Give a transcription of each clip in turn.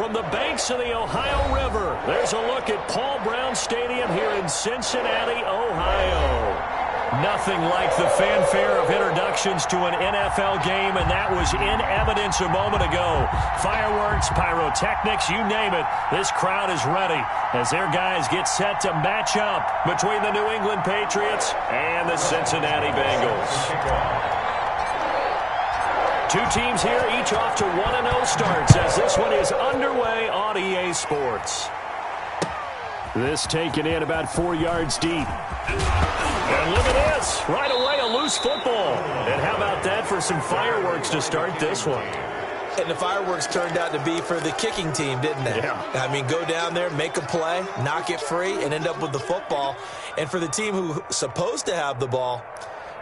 from the banks of the Ohio River. There's a look at Paul Brown Stadium here in Cincinnati, Ohio. Nothing like the fanfare of introductions to an NFL game, and that was in evidence a moment ago. Fireworks, pyrotechnics, you name it. This crowd is ready as their guys get set to match up between the New England Patriots and the Cincinnati Bengals. Two teams here, each off to 1-0 starts as this one is underway on EA Sports. This taken in about 4 yards deep. And look at this. Right away, a loose football. And how about that for some fireworks to start this one? And the fireworks turned out to be for the kicking team, didn't they? Yeah. I mean, go down there, make a play, knock it free, and end up with the football. And for the team who's supposed to have the ball,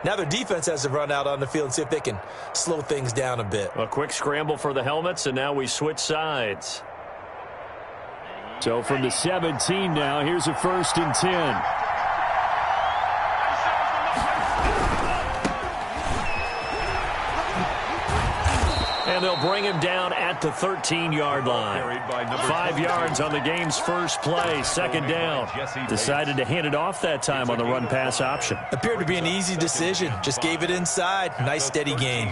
now their defense has to run out on the field and see if they can slow things down a bit. A quick scramble for the helmets, and now we switch sides. So from the 17 now, here's a 1st and 10. And they'll bring him down at the 13-yard line. 5 yards on the game's first play, 2nd down. Decided to hand it off that time on the run-pass option. Appeared to be an easy decision. Just gave it inside. Nice steady gain.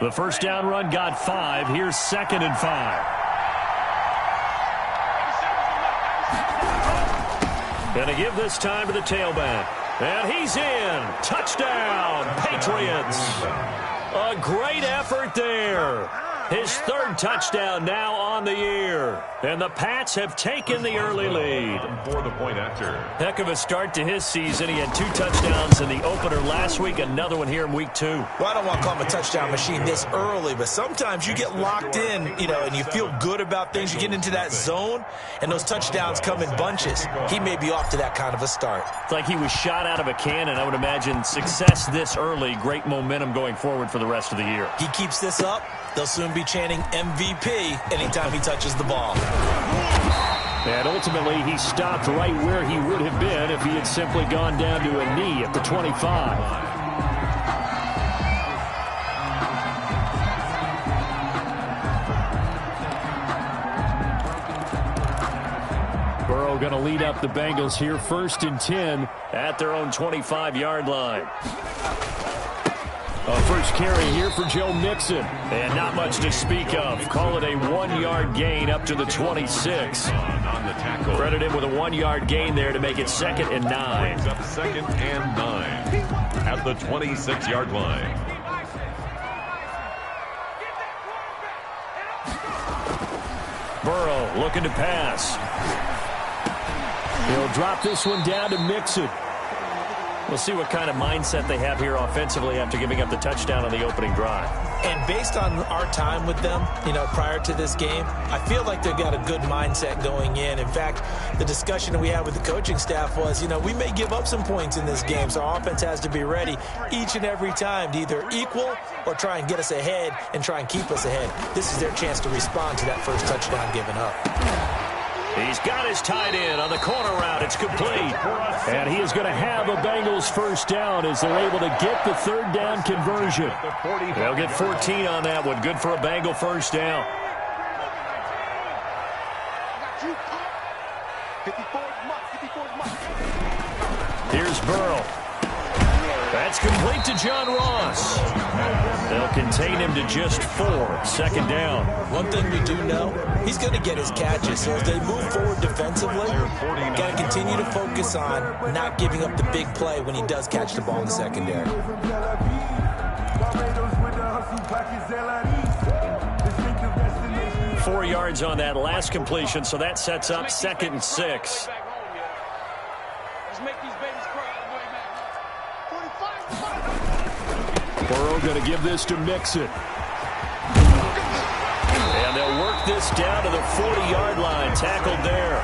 The first down run got 5. Here's 2nd and 5. Going to give this time to the tailback. And he's in. Touchdown, Patriots. A great effort there. His 3rd touchdown now on the year. And the Pats have taken the early lead. For the point after. Heck of a start to his season. He had 2 touchdowns in the opener last week, another one here in week 2. Well, I don't want to call him a touchdown machine this early, but sometimes you get locked in, and you feel good about things. You get into that zone, and those touchdowns come in bunches. He may be off to that kind of a start. It's like he was shot out of a cannon. I would imagine success this early, great momentum going forward for the rest of the year. He keeps this up, they'll soon be chanting MVP anytime he touches the ball. And ultimately, he stopped right where he would have been if he had simply gone down to a knee at the 25. Burrow going to lead up the Bengals here, 1st and 10 at their own 25-yard line. A first carry here for Joe Mixon. And not much to speak of. Call it a 1-yard gain up to the 26. Credit him with a 1-yard gain there to make it 2nd and 9. 2nd and 9 at the 26-yard line. Burrow looking to pass. He'll drop this one down to Mixon. We'll see what kind of mindset they have here offensively after giving up the touchdown on the opening drive. And based on our time with them, prior to this game, I feel like they've got a good mindset going in. In fact, the discussion that we had with the coaching staff was, we may give up some points in this game, so our offense has to be ready each and every time to either equal or try and get us ahead and try and keep us ahead. This is their chance to respond to that first touchdown given up. He's got his tight end on the corner route. It's complete. And he is going to have a Bengals first down as they're able to get the 3rd down conversion. They'll get 14 on that one. Good for a Bengal first down. Here's Burrow. That's complete to John Ross. They'll contain him to just 4. 2nd down. One thing we do know, he's going to get his catches. So as they move forward defensively, got to continue to focus on not giving up the big play when he does catch the ball in the secondary. 4 yards on that last completion, so that sets up 2nd and 6. Burrow going to give this to Mixon. And they'll work this down to the 40-yard line. Tackled there.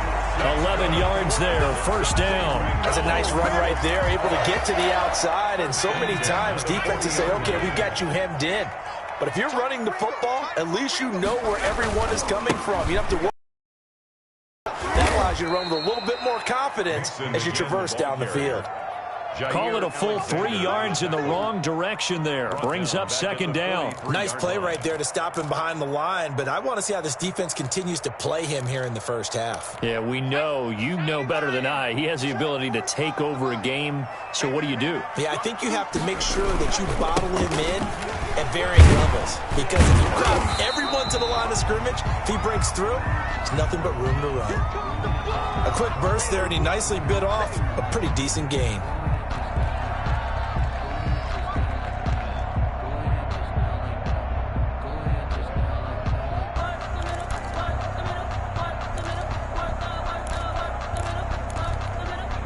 11 yards there. 1st down. That's a nice run right there. Able to get to the outside. And so many times defenses say, okay, we've got you hemmed in. But if you're running the football, at least you know where everyone is coming from. You don't have to worry. That allows you to run with a little bit more confidence as you traverse down the field. Call it a full 3 yards in the wrong direction there. Brings up second down. Nice play right there to stop him behind the line, but I want to see how this defense continues to play him here in the first half. Yeah, we know. You know better than I. He has the ability to take over a game. So what do you do? Yeah, I think you have to make sure that you bottle him in at varying levels. Because if you crowd everyone to the line of scrimmage, if he breaks through, there's nothing but room to run. A quick burst there, and he nicely bit off a pretty decent gain.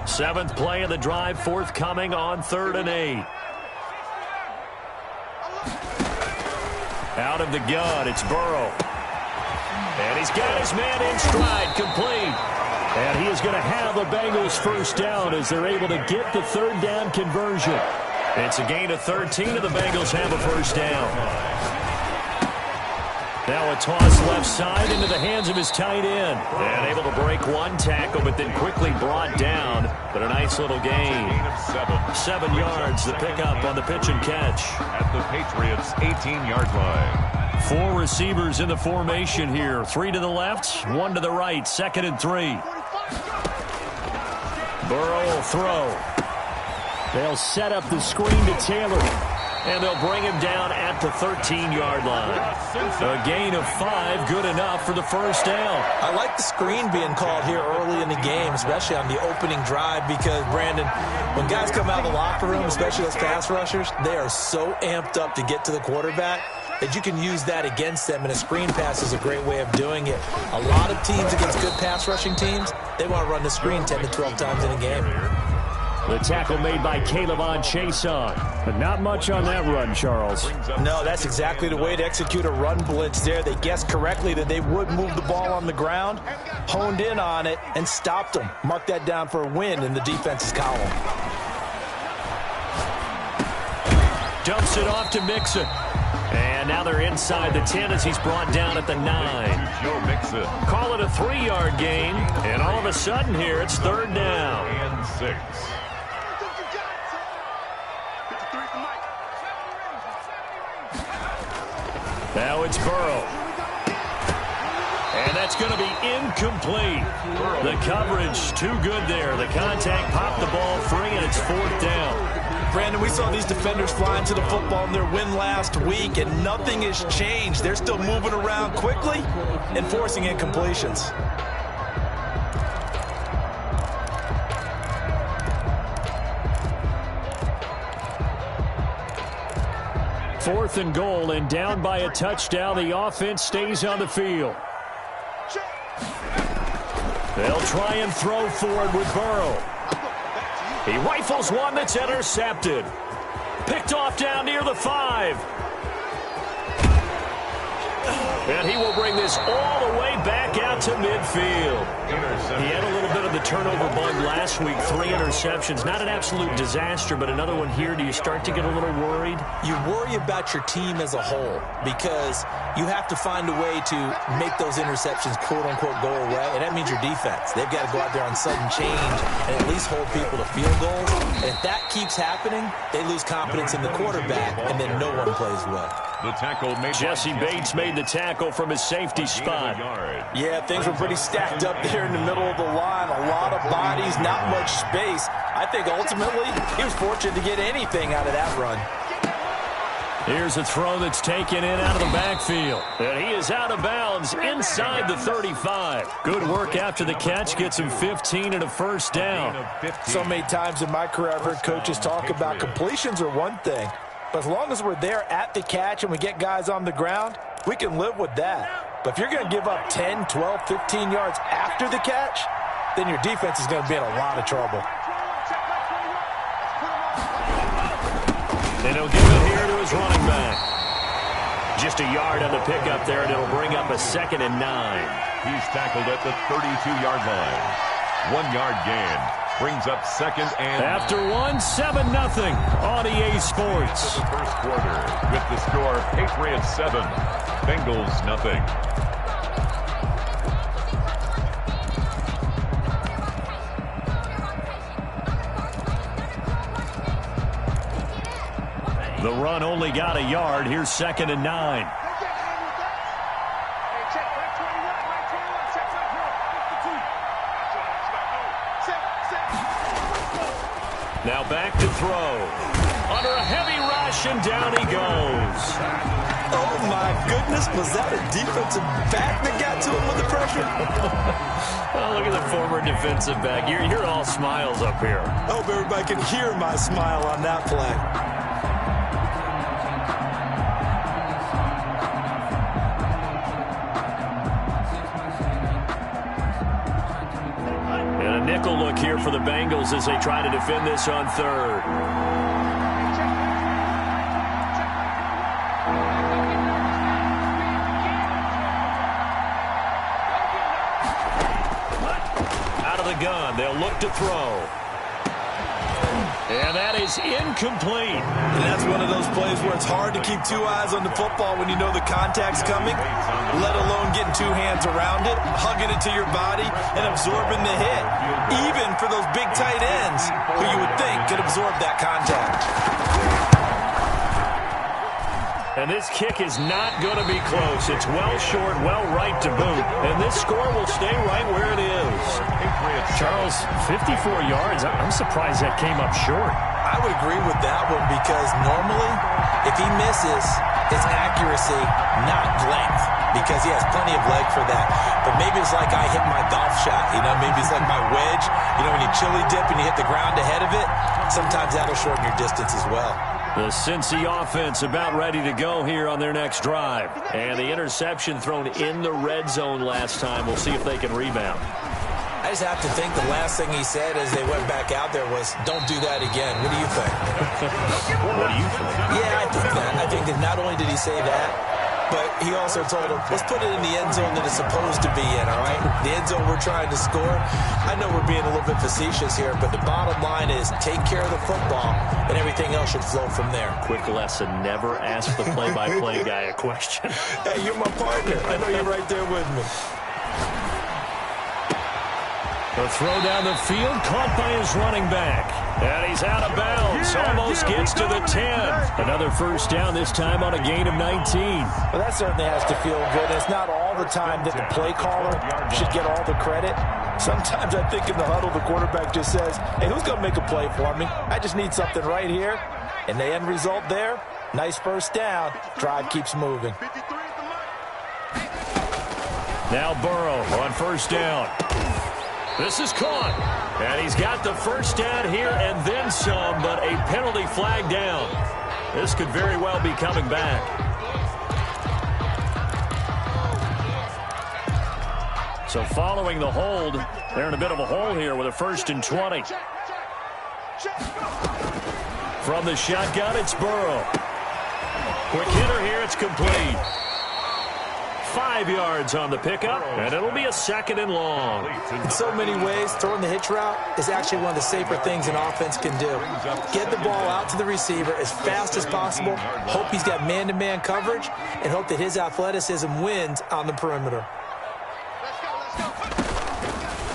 Seventh play of the drive forthcoming on 3rd and 8. Out of the gun, it's Burrow. And he's got his man in stride, complete. And he is going to have the Bengals first down as they're able to get the 3rd down conversion. It's a gain of 13, and the Bengals have a first down. Now a toss left side into the hands of his tight end. And able to break one tackle, but then quickly brought down. But a nice little gain. 7 yards, the pickup on the pitch and catch. At the Patriots' 18-yard line. 4 receivers in the formation here. 3 to the left, 1 to the right. 2nd and 3. Burrow will throw. They'll set up the screen to Taylor. And they'll bring him down at the 13-yard line. A gain of 5, good enough for the first down. I like the screen being called here early in the game, especially on the opening drive, because, Brandon, when guys come out of the locker room, especially those pass rushers, they are so amped up to get to the quarterback that you can use that against them, and a screen pass is a great way of doing it. A lot of teams against good pass rushing teams, they want to run the screen 10 to 12 times in a game. The tackle made by Caleb on Chason. But not much on that run, Charles. No, that's exactly the way to execute a run blitz there. They guessed correctly that they would move the ball on the ground, honed in on it, and stopped them. Mark that down for a win in the defense's column. Dumps it off to Mixon. And now they're inside the 10 as he's brought down at the 9. Joe Mixon. Call it a 3-yard gain. And all of a sudden here, it's 3rd down. And 6. Now it's Burrow. And that's going to be incomplete. The coverage too good there. The contact popped the ball free, and it's 4th down. Brandon, we saw these defenders fly into the football in their win last week, and nothing has changed. They're still moving around quickly and forcing incompletions. 4th and goal, and down by a touchdown. The offense stays on the field. They'll try and throw forward with Burrow. He rifles one that's intercepted. Picked off down near the 5. And he will bring this all the way back out to midfield. He had a little bit of the turnover bug last week. 3 interceptions. Not an absolute disaster, but another one here. Do you start to get a little worried? You worry about your team as a whole because you have to find a way to make those interceptions, quote-unquote, go away, and that means your defense. They've got to go out there on sudden change and at least hold people to field goals. And if that keeps happening, they lose confidence in the quarterback, and then no one plays well. The tackle made Jesse Bates made the tackle from his safety spot. Yeah, things were pretty stacked up there in the middle of the line. A lot of bodies, not much space. I think ultimately he was fortunate to get anything out of that run. Here's a throw that's taken in out of the backfield. And he is out of bounds inside the 35. Good work after the catch. Gets him 15 and a first down. So many times in my career I've heard coaches talk about completions are one thing. But as long as we're there at the catch and we get guys on the ground, we can live with that. But if you're going to give up 10, 12, 15 yards after the catch, then your defense is going to be in a lot of trouble. And he'll give it here to his running back. Just a yard on the pickup there, and it'll bring up a 2nd and 9. He's tackled at the 32-yard line. 1 yard gain. Brings up 2nd and... After 7-0 on EA Sports. The first quarter with the score Patriots 7, Bengals nothing. The run only got a yard. Here's 2nd and 9. Now back to throw. Under a heavy rush, and down he goes. Oh, my goodness. Was that a defensive back that got to him with the pressure? Oh, look at the former defensive back. You're all smiles up here. I hope everybody can hear my smile on that play. And a nickel look here for the Bengals as they try to defend this on 3rd. Gun. They'll look to throw. And that is incomplete. And that's one of those plays where it's hard to keep 2 eyes on the football when you know the contact's coming, let alone getting 2 hands around it, hugging it to your body, and absorbing the hit. Even for those big tight ends who you would think could absorb that contact. And this kick is not going to be close. It's well short, well right to boot. And this score will stay right where it is. Charles, 54 yards. I'm surprised that came up short. I would agree with that one because normally, if he misses, it's accuracy, not length, because he has plenty of leg for that. But maybe it's like I hit my golf shot, maybe it's like my wedge. When you chili dip and you hit the ground ahead of it, sometimes that'll shorten your distance as well. The Cincy offense about ready to go here on their next drive. And the interception thrown in the red zone last time. We'll see if they can rebound. I just have to think the last thing he said as they went back out there was, don't do that again. What do you think? What do you think? Yeah, I think that. I think that not only did he say that, but he also told him, let's put it in the end zone that it's supposed to be in, all right? The end zone we're trying to score. I know we're being a little bit facetious here, but the bottom line is take care of the football, and everything else should flow from there. Quick lesson, never ask the play-by-play guy a question. Hey, you're my partner. I know you're right there with me. The throw down the field, caught by his running back. And he's out of bounds, almost gets to the 10. Another first down, this time on a gain of 19. Well, that certainly has to feel good. It's not all the time that the play caller should get all the credit. Sometimes I think in the huddle, the quarterback just says, hey, who's going to make a play for me? I just need something right here. And the end result there, nice first down. Drive keeps moving. Now Burrow on first down. This is caught. And he's got the first down here and then some, but a penalty flag down. This could very well be coming back. So following the hold, they're in a bit of a hole here with a 1st and 20. From the shotgun, it's Burrow. Quick hitter here, it's complete. 5 yards on the pickup, and it'll be a 2nd and long. In so many ways, throwing the hitch route is actually one of the safer things an offense can do. Get the ball out to the receiver as fast as possible, hope he's got man-to-man coverage, and hope that his athleticism wins on the perimeter.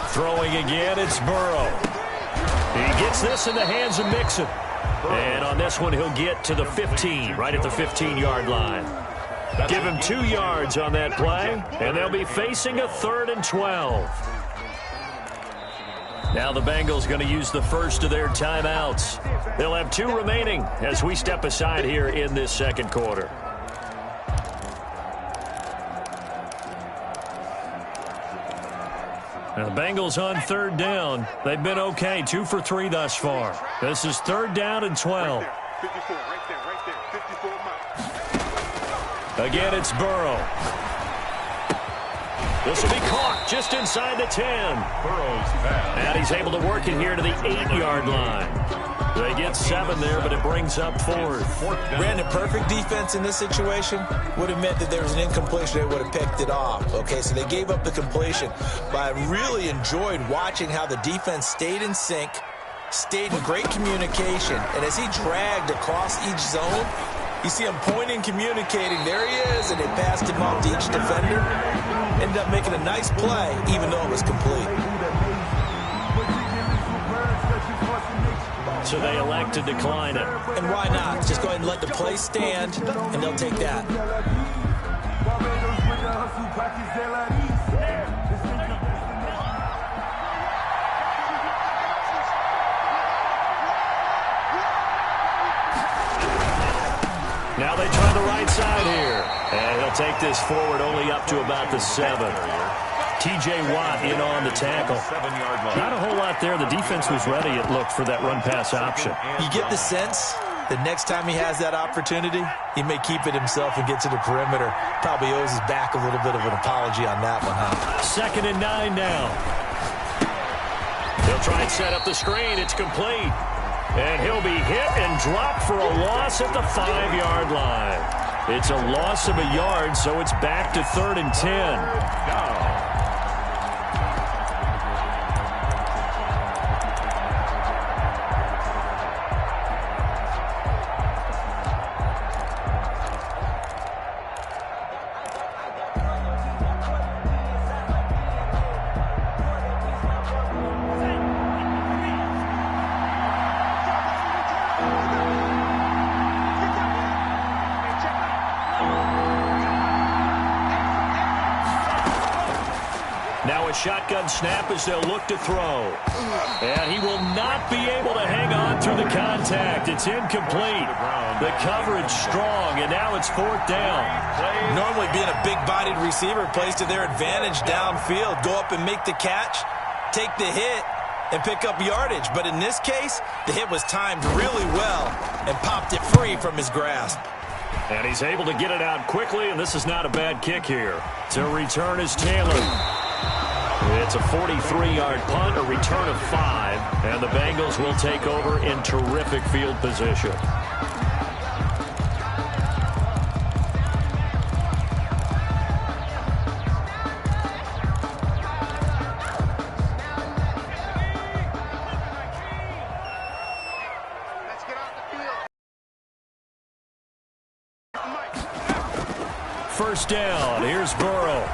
Throwing again, it's Burrow. He gets this in the hands of Mixon. And on this one, he'll get to the 15, right at the 15-yard line. Give him 2 yards on that play, and they'll be facing a 3rd and 12. Now the Bengals going to use the first of their timeouts. They'll have 2 remaining as we step aside here in this second quarter. Now the Bengals on 3rd down. They've been okay, 2 for 3 thus far. This is 3rd down and 12. Again, it's Burrow. This will be caught just inside the 10. And he's able to work it here to the 8-yard line. They get 7 there, but it brings up 4th. Brandon, perfect defense in this situation would have meant that there was an incompletion. They would have picked it off. Okay, so they gave up the completion. But I really enjoyed watching how the defense stayed in sync, stayed in great communication. And as he dragged across each zone, you see him pointing, communicating. There he is, and they passed him off to each defender. Ended up making a nice play, even though it was complete. so they elect to decline it. And why not? Just go ahead and let the play stand, and they'll take that. Now they try the right side here. And he'll take this forward only up to about the 7. T.J. Watt in on the tackle. Not a whole lot there. The defense was ready, it looked, for that run-pass option. You get the sense that next time he has that opportunity, he may keep it himself and get to the perimeter. Probably owes his back a little bit of an apology on that one, huh? 2nd and 9 now. He'll try and set up the screen. It's complete. And he'll be hit and dropped for a loss at the 5-yard line. It's a loss of a yard, so it's back to 3rd and 10. Now a shotgun snap as they'll look to throw. And he will not be able to hang on through the contact. It's incomplete. The coverage strong, and now it's 4th down. Normally being a big-bodied receiver plays to their advantage downfield. Go up and make the catch, take the hit, and pick up yardage. But in this case, the hit was timed really well and popped it free from his grasp. And he's able to get it out quickly, and this is not a bad kick here. To return is Taylor. It's a 43-yard punt, a return of 5, and the Bengals will take over in terrific field position. First down, here's Burrow.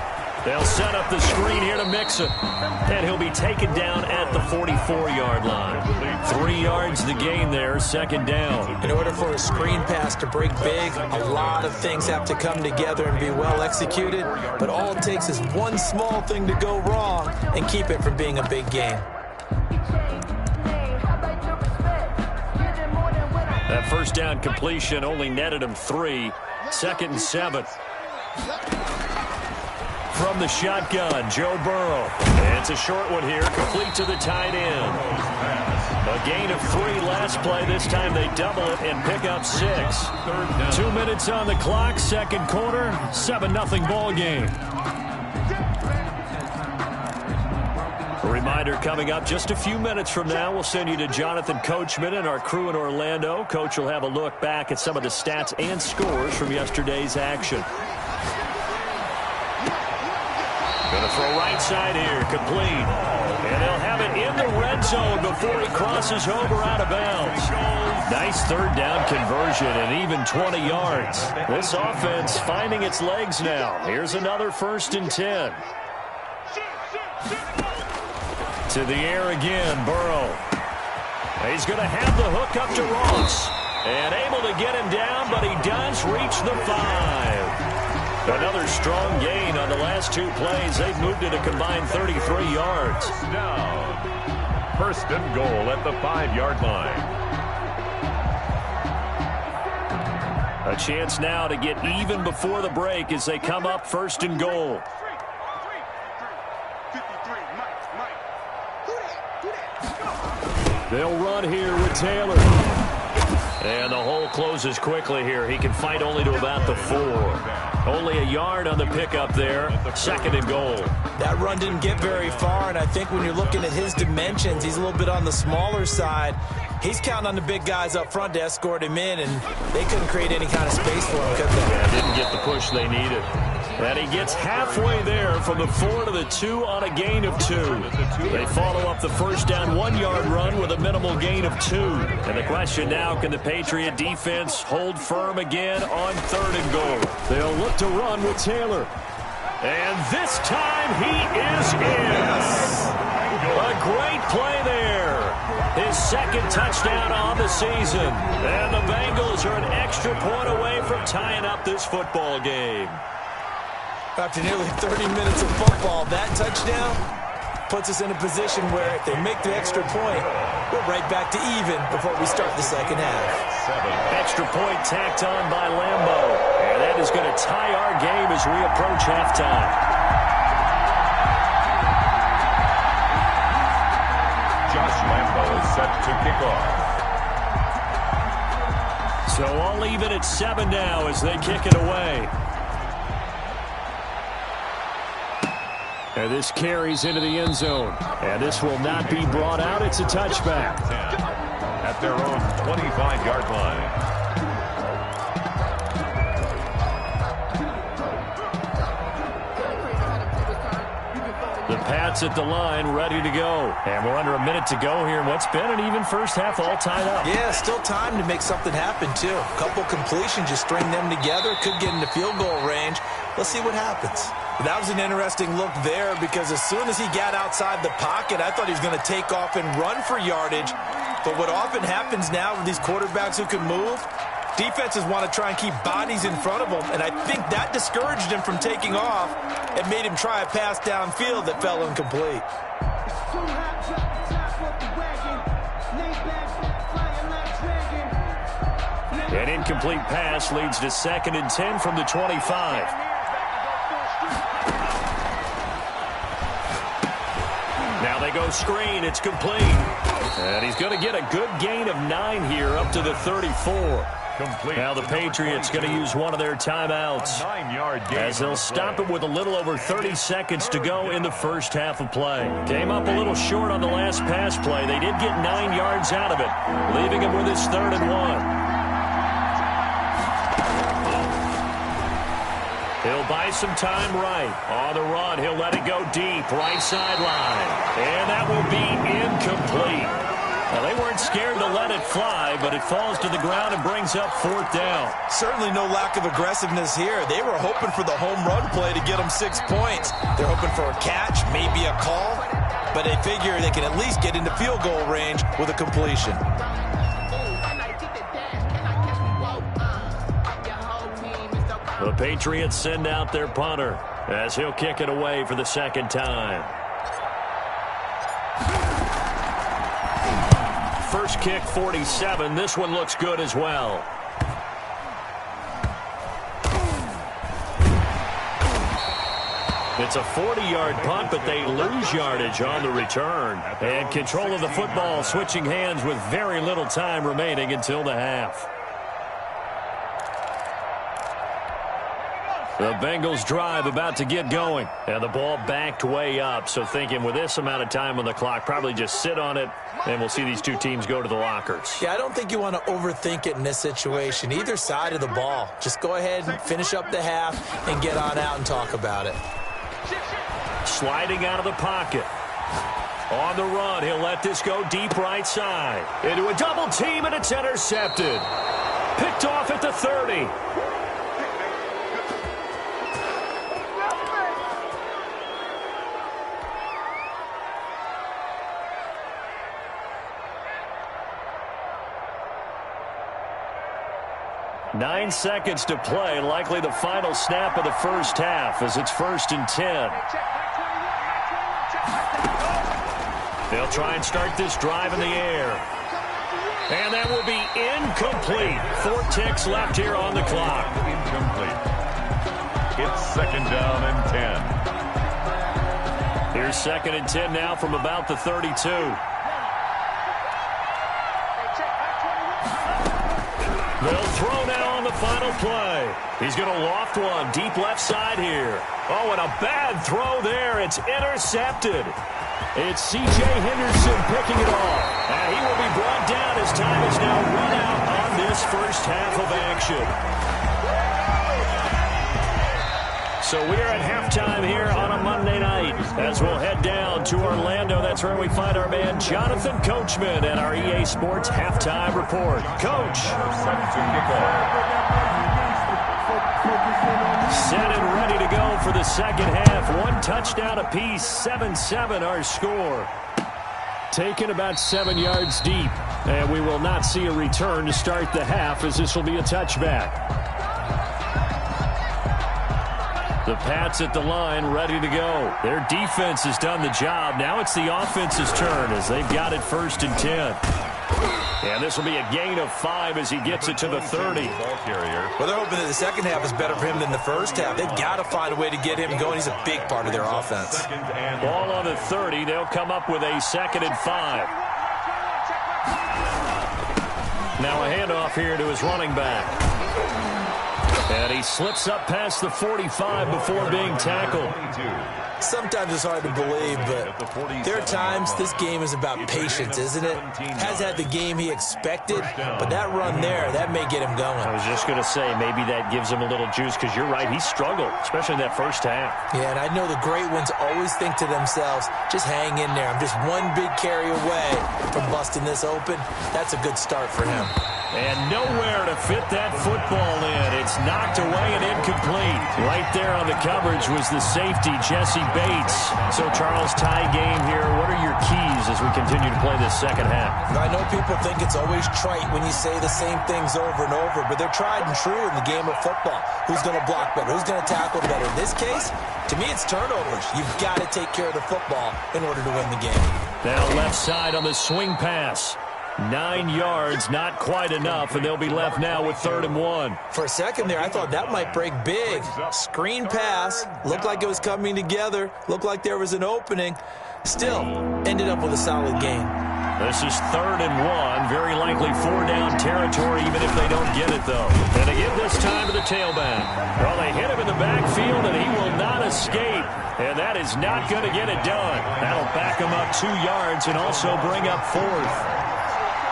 They'll set up the screen here to Mixon. And he'll be taken down at the 44-yard line. 3 yards the gain there, 2nd down. In order for a screen pass to break big, a lot of things have to come together and be well executed. But all it takes is one small thing to go wrong and keep it from being a big game. That first down completion only netted him 3. 2nd and 7. From the shotgun, Joe Burrow. And it's a short one here, complete to the tight end. A gain of 3 last play. This time they double it and pick up 6. 2 minutes on the clock, 2nd quarter, 7-0 ball game. A reminder coming up just a few minutes from now, we'll send you to Jonathan Coachman and our crew in Orlando. Coach will have a look back at some of the stats and scores from yesterday's action. Going to throw right side here, complete. And they'll have it in the red zone before he crosses over out of bounds. Nice 3rd down conversion and even 20 yards. This offense finding its legs now. Here's another 1st and 10. To the air again, Burrow. He's going to have the hook up to Ross. And able to get him down, but he does reach the 5. Another strong gain on the last 2 plays. They've moved it a combined 33 yards. Now, 1st and goal at the 5-yard line. A chance now to get even before the break as they come up 1st and goal. They'll run here with Taylor. And the hole closes quickly here. He can fight only to about the 4. Only a yard on the pickup there. 2nd and goal. That run didn't get very far, and I think when you're looking at his dimensions, he's a little bit on the smaller side. He's counting on the big guys up front to escort him in, and they couldn't create any kind of space for him, could they? Yeah, didn't get the push they needed. And he gets halfway there from the 4 to the 2 on a gain of 2. They follow up the first down 1-yard run with a minimal gain of 2. And the question now, can the Patriot defense hold firm again on 3rd and goal? They'll look to run with Taylor. And this time he is in. A great play there. His second touchdown on the season. And the Bengals are an extra point away from tying up this football game. After nearly 30 minutes of football, that touchdown puts us in a position where if they make the extra point, we're right back to even before we start the second half. Extra point tacked on by Lambeau. And that is going to tie our game as we approach halftime. Josh Lambeau is set to kick off. So all even at 7 now as they kick it away. And this carries into the end zone. And this will not be brought out. It's a touchback. At their own 25-yard line. The Pats at the line, ready to go. And we're under a minute to go here in what's been an even first half, all tied up. Yeah, still time to make something happen, too. A couple completions, just string them together. Could get into field goal range. Let's see what happens. That was an interesting look there because as soon as he got outside the pocket, I thought he was going to take off and run for yardage. But what often happens now with these quarterbacks who can move, defenses want to try and keep bodies in front of them, and I think that discouraged him from taking off and made him try a pass downfield that fell incomplete. An incomplete pass leads to 2nd and 10 from the 25. Now they go screen. It's complete. And he's going to get a good gain of 9 here up to the 34. Complete. Now the Patriots going to use one of their timeouts as they'll stop it with a little over 30 seconds to go in the first half of play. Came up a little short on the last pass play. They did get 9 yards out of it, leaving him with his 3rd and 1. He'll buy some time right. On the run, he'll let it go deep, right sideline. And that will be incomplete. Now, they weren't scared to let it fly, but it falls to the ground and brings up 4th down. Certainly no lack of aggressiveness here. They were hoping for the home run play to get them 6 points. They're hoping for a catch, maybe a call, but they figure they can at least get into field goal range with a completion. The Patriots send out their punter as he'll kick it away for the 2nd time. First kick, 47. This one looks good as well. It's a 40-yard punt, but they lose yardage on the return. And control of the football switching hands with very little time remaining until the half. The Bengals drive about to get going. And the ball backed way up. So thinking with this amount of time on the clock, probably just sit on it, and we'll see these two teams go to the lockers. Yeah, I don't think you want to overthink it in this situation. Either side of the ball. Just go ahead and finish up the half and get on out and talk about it. Sliding out of the pocket. On the run, he'll let this go deep right side. Into a double team, and it's intercepted. Picked off at the 30. Nine seconds to play, likely the final snap of the first half as it's 1st and 10. They'll try and start this drive in the air. And that will be incomplete. 4 ticks left here on the clock. Incomplete. It's 2nd down and 10. Here's 2nd and 10 now from about the 32. They'll throw now on the final play. He's going to loft one deep left side here. Oh, and a bad throw there. It's intercepted. It's C.J. Henderson picking it off. And he will be brought down as time is now run out on this first half of action. So we're at halftime here on a Monday night as we'll head down to Orlando. That's where we find our man Jonathan Coachman at our EA Sports Halftime Report. Coach. Set and ready to go for the second half. 1 touchdown apiece, 7-7 our score. taken about 7 yards deep. And we will not see a return to start the half, as this will be a touchback. The Pats at the line, ready to go. Their defense has done the job. Now it's the offense's turn as they've got it 1st and 10. And this will be a gain of 5 as he gets it to the 30. Well, they're hoping that the second half is better for him than the first half. They've got to find a way to get him going. He's a big part of their offense. Ball on the 30. They'll come up with a 2nd and 5. Now a handoff here to his running back. And he slips up past the 45 before being tackled. Sometimes it's hard to believe, but there are times this game is about patience, isn't it? Has had the game he expected, but that run there, that may get him going. I was just going to say, maybe that gives him a little juice, because you're right, he struggled, especially in that first half. Yeah, and I know the great ones always think to themselves, just hang in there. I'm just one big carry away from busting this open. That's a good start for him. And nowhere to fit that football in. It's knocked away and incomplete. Right there on the coverage was the safety, Jesse Bates. So, Charles, tie game here. What are your keys as we continue to play this second half? I know people think it's always trite when you say the same things over and over, but they're tried and true in the game of football. Who's going to block better? Who's going to tackle better? In this case, to me, it's turnovers. You've got to take care of the football in order to win the game. Now left side on the swing pass. 9 yards, not quite enough, and they'll be left now with 3rd and 1. For a second there, I thought that might break big. Screen pass, looked like it was coming together, looked like there was an opening. Still, ended up with a solid gain. This is 3rd and 1, very likely 4-down territory, even if they don't get it, though. And they give this time to the tailback. Well, they hit him in the backfield, and he will not escape. And that is not going to get it done. That'll back him up 2 yards and also bring up 4th.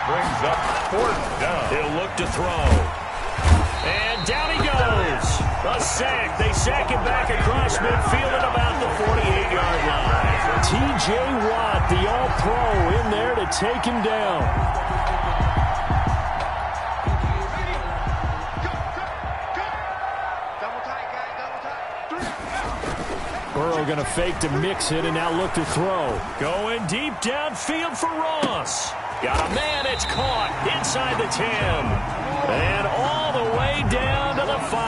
Brings up 4th down. He'll look to throw. And down he goes. A sack. They sack him back across midfield at about the 48-yard line. T.J. Watt, the all-pro, in there to take him down. Burrow going to fake to mix it and now look to throw. Going deep downfield for Ross. Got a man, it's caught inside the 10. And all the way down to the 5.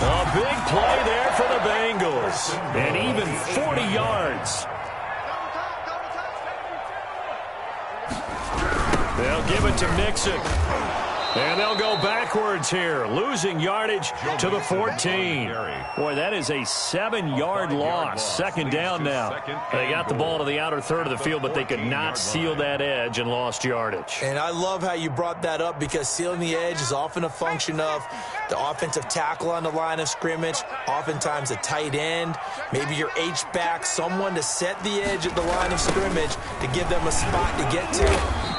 A big play there for the Bengals. And even 40 yards. They'll give it to Mixon. And they'll go backwards here, losing yardage to the 14. Boy, that is a 7-yard loss. 2nd down now. They got the ball to the outer third of the field, but they could not seal that edge and lost yardage. And I love how you brought that up, because sealing the edge is often a function of the offensive tackle on the line of scrimmage, oftentimes a tight end, maybe your H-back, someone to set the edge at the line of scrimmage to give them a spot to get to.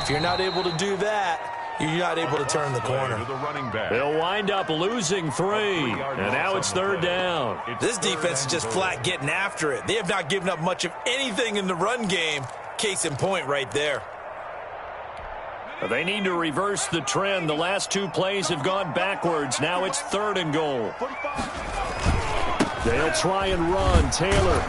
If you're not able to do that, you're not able to turn the corner. They'll wind up losing 3, and now it's 3rd down. This defense is just flat getting after it. They have not given up much of anything in the run game. Case in point right there. They need to reverse the trend. The last 2 plays have gone backwards. Now it's 3rd and goal. They'll try and run. Taylor.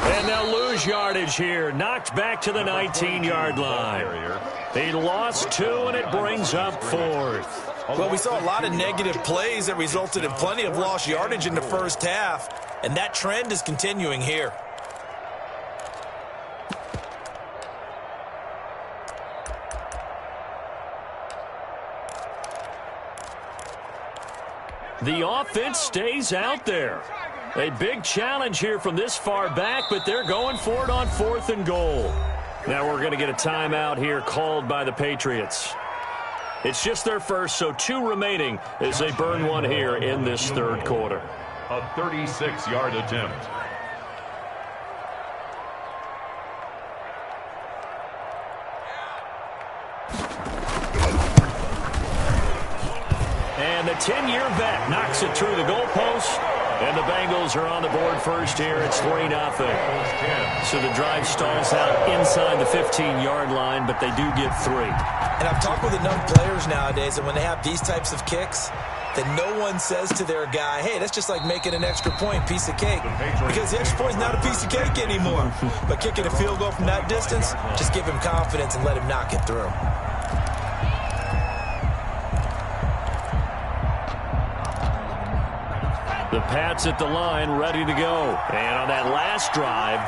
And they'll lose yardage here. Knocked back to the 19-yard line. They lost 2, and it brings up 4th. Well, we saw a lot of negative plays that resulted in plenty of lost yardage in the first half, and that trend is continuing here. The offense stays out there. A big challenge here from this far back, but they're going for it on 4th and goal. Now we're going to get a timeout here called by the Patriots. It's just their first, so 2 remaining as they burn 1 here in this 3rd quarter. A 36-yard attempt. And the 10-year vet knocks it through the goalpost. And the Bengals are on the board first here. It's 3-0. So the drive stalls out inside the 15-yard line, but they do get 3. And I've talked with enough players nowadays that when they have these types of kicks, that no one says to their guy, hey, that's just like making an extra point, piece of cake. Because the extra point is not a piece of cake anymore. But kicking a field goal from that distance, just give him confidence and let him knock it through. The Pats at the line, ready to go. And on that last drive,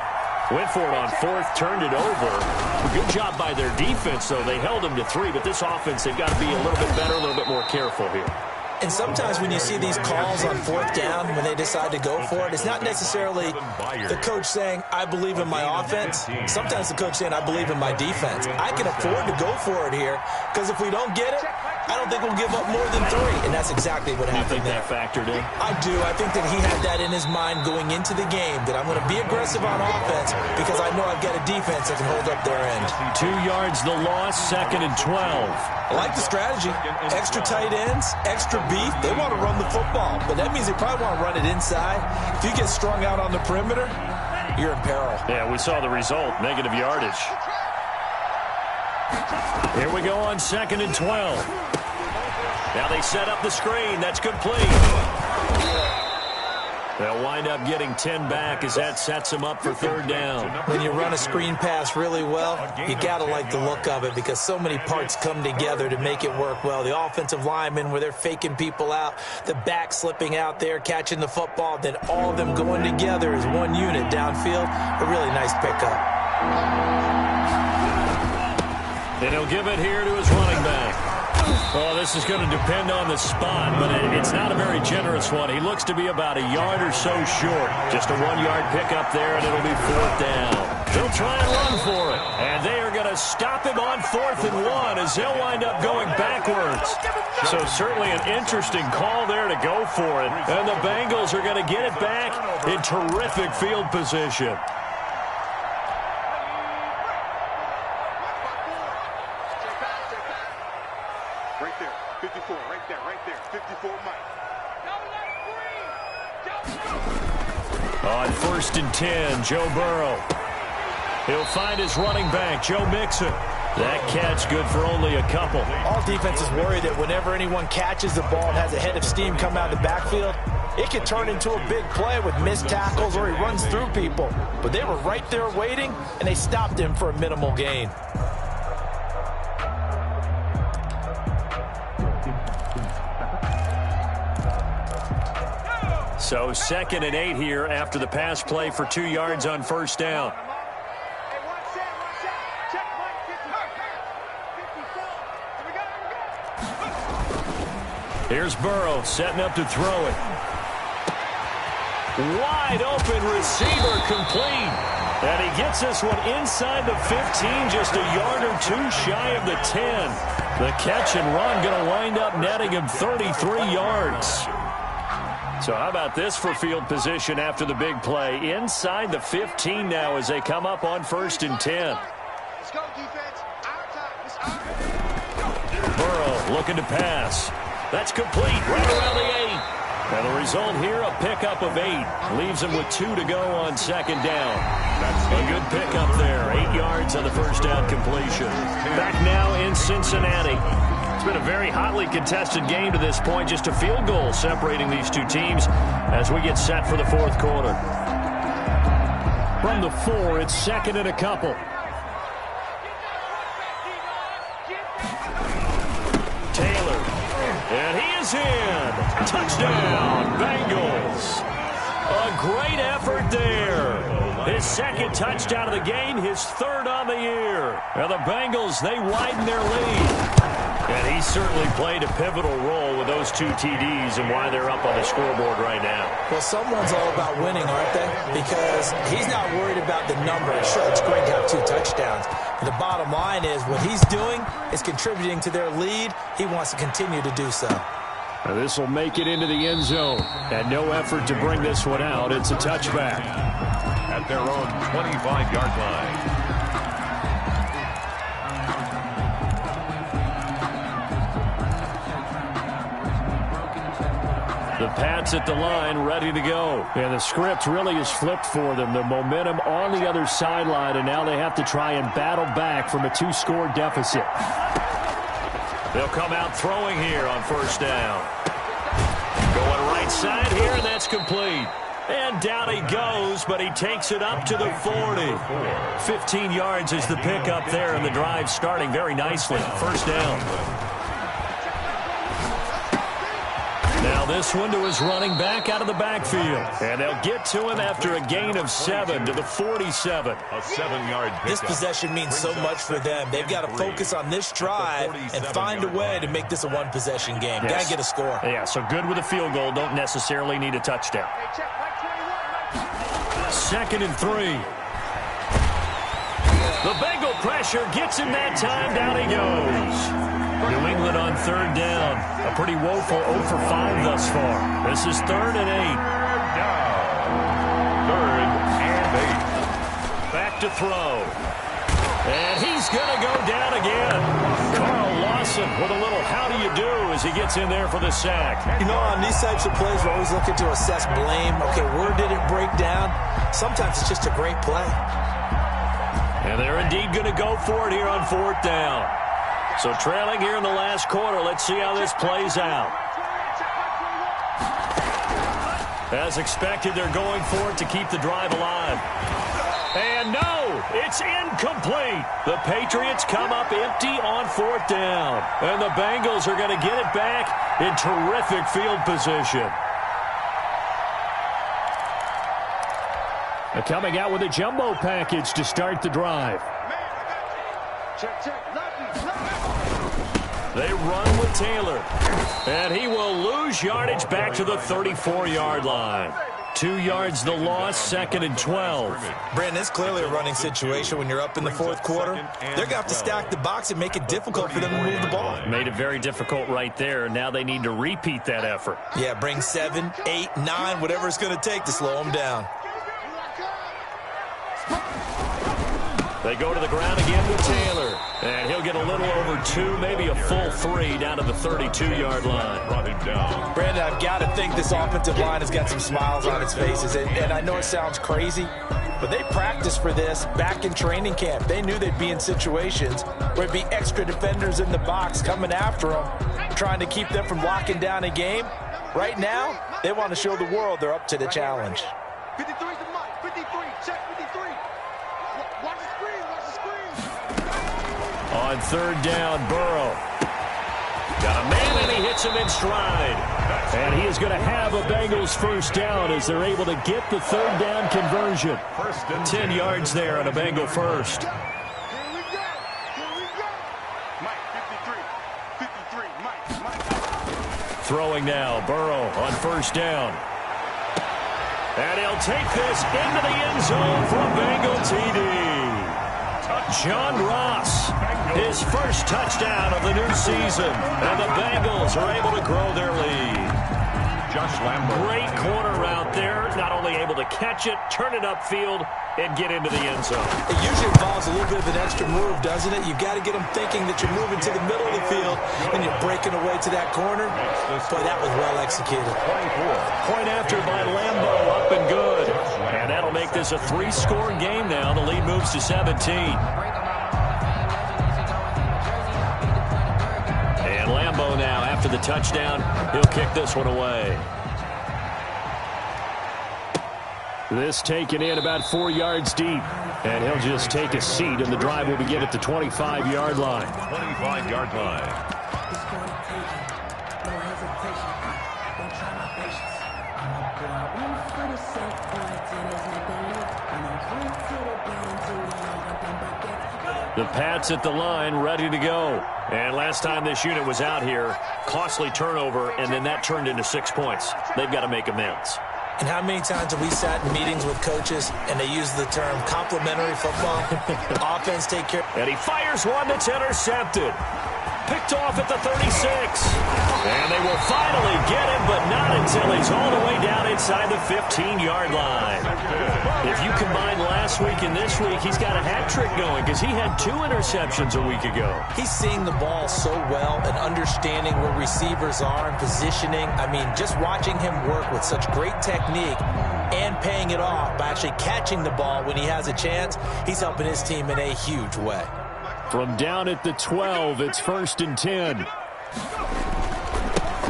went for it on fourth, turned it over. Good job by their defense, though. They held them to 3, but this offense, they've got to be a little bit better, a little bit more careful here. And sometimes when you see these calls on fourth down, when they decide to go for it, it's not necessarily the coach saying, I believe in my offense. Sometimes the coach saying, I believe in my defense. I can afford to go for it here, because if we don't get it, I don't think we'll give up more than 3. And that's exactly what happened there. You think that factored in? I do. I think that he had that in his mind going into the game, that I'm going to be aggressive on offense because I know I've got a defense that can hold up their end. 2 yards the loss, 2nd and 12. I like the strategy. Extra tight ends, extra beef. They want to run the football, but that means they probably want to run it inside. If you get strung out on the perimeter, you're in peril. Yeah, we saw the result, negative yardage. Here we go on 2nd and 12. Now they set up the screen. That's complete. They'll wind up getting 10 back as that sets them up for 3rd down. When you run a screen pass really well, you got to like the look of it because so many parts come together to make it work well. The offensive linemen where they're faking people out, the back slipping out there, catching the football, then all of them going together as one unit downfield. A really nice pickup. And he'll give it here to his running back. Oh, this is going to depend on the spot, but it's not a very generous one. He looks to be about a yard or so short. Just a 1-yard pickup there, and it'll be 4th down. They'll try and run for it, and they are going to stop him on 4th and 1 as they'll wind up going backwards. So certainly an interesting call there to go for it, and the Bengals are going to get it back in terrific field position. Right there, 54, right there, 54, Mike. On 1st and 10, Joe Burrow. He'll find his running back, Joe Mixon. That catch good for only a couple. All defenses worry that whenever anyone catches the ball and has a head of steam come out of the backfield, it can turn into a big play with missed tackles or he runs through people. But they were right there waiting, and they stopped him for a minimal gain. So 2nd and 8 here after the pass play for 2 yards on 1st down. Here's Burrow setting up to throw it. Wide open receiver complete. And he gets this one inside the 15, just a yard or 2 shy of the 10. The catch and run going to wind up netting him 33 yards. So how about this for field position after the big play? Inside the 15 now as they come up on 1st and 10. Let's go, defense. Our time. Burrow looking to pass. That's complete right around the 8. And the result here, a pickup of 8. Leaves him with 2 to go on 2nd down. A good pickup there. 8 yards on the 1st down completion. Back now in Cincinnati. It's been a very hotly contested game to this point. Just a field goal separating these two teams as we get set for the 4th quarter. From the 4, it's 2nd and a couple. Taylor. And he is in. Touchdown, Bengals. A great effort there. His 2nd touchdown of the game, his 3rd on the year. And the Bengals, they widen their lead. And he certainly played a pivotal role with those 2 TDs and why they're up on the scoreboard right now. Well, someone's all about winning, aren't they? Because he's not worried about the number. Sure, it's great to have 2 touchdowns. But the bottom line is what he's doing is contributing to their lead. He wants to continue to do so. Now this will make it into the end zone. And no effort to bring this one out. It's a touchback. At their own 25-yard line. The Pats at the line, ready to go. And the script really is flipped for them. The momentum on the other sideline, and now they have to try and battle back from a 2-score deficit. They'll come out throwing here on 1st down. Going right side here, and that's complete. And down he goes, but he takes it up to the 40. 15 yards is the pickup there, and the drive starting very nicely. First down. Now this one to his running back out of the backfield. And they'll get to him after a gain of 7 to the 47. A 7-yard pickup. This possession means so much for them. They've got to focus on this drive and find a way to make this a one-possession game. Yes. Got to get a score. Yeah, so good with a field goal. Don't necessarily need a touchdown. 2nd and 3. The Bengal pressure gets him that time. Down he goes. New England on 3rd down. A pretty woeful 0 for 5 thus far. This is 3rd and 8. Down. 3rd and 8. Back to throw. And he's going to go down again. Carl Lawson with a little how do you do as he gets in there for the sack. You know, on these types of plays, we're always looking to assess blame. Okay, where did it break down? Sometimes it's just a great play. And they're indeed going to go for it here on 4th down. So trailing here in the last quarter. Let's see how this plays out. As expected, they're going for it to keep the drive alive. And no, it's incomplete. The Patriots come up empty on 4th down. And the Bengals are going to get it back in terrific field position. They're coming out with a jumbo package to start the drive. They run with Taylor. And he will lose yardage back to the 34-yard line. 2 yards the loss, 2nd and 12. Brandon, it's clearly a running situation when you're up in the 4th quarter. They're going to have to stack the box and make it difficult for them to move the ball. Made it very difficult right there. Now they need to repeat that effort. Yeah, bring 7, 8, 9, whatever it's going to take to slow them down. They go to the ground again with Taylor. And he'll get a little over 2, maybe a full 3 down to the 32-yard line. Brought him down. Brandon, I've got to think this offensive line has got some smiles on its faces. And I know it sounds crazy, but they practiced for this back in training camp. They knew they'd be in situations where it'd be extra defenders in the box coming after them, trying to keep them from locking down a game. Right now, they want to show the world they're up to the challenge. 53 to Mike. 53. Check 53. Watch the screen. Watch the screen. On 3rd down, Burrow. Got a man, and he hits him in stride. And he is going to have a Bengals first down as they're able to get the 3rd down conversion. 10 yards there on a Bengal first. Here we go. Here we go. Mike, 53. 53. Mike. Throwing now, Burrow on 1st down. And he'll take this into the end zone for a Bengal TD. John Ross, his first touchdown of the new season. And the Bengals are able to grow their lead. Josh Lambo. Great corner out there. Not only able to catch it, turn it upfield, and get into the end zone. It usually involves a little bit of an extra move, doesn't it? You've got to get them thinking that you're moving to the middle of the field and you're breaking away to that corner. Boy, that was well executed. Point after by Lambo, up and good. And that'll make this a 3-score game now. The lead moves to 17. And Lambo now, after the touchdown, he'll kick this one away. This taken in about 4 yards deep. And he'll just take a seat, and the drive will begin at the 25-yard line. 25-yard line. The Pats at the line, ready to go. And last time this unit was out here, costly turnover, and then that turned into 6 points. They've got to make amends. And how many times have we sat in meetings with coaches and they use the term complementary football? Offense take care. And he fires one that's intercepted. Picked off at the 36. And they will finally get him, but not until he's all the way down inside the 15-yard line. If you combine last week and this week, he's got a hat trick going because he had 2 interceptions a week ago. He's seeing the ball so well and understanding where receivers are and positioning. I mean, just watching him work with such great technique and paying it off by actually catching the ball when he has a chance, he's helping his team in a huge way. From down at the 12, it's 1st and 10.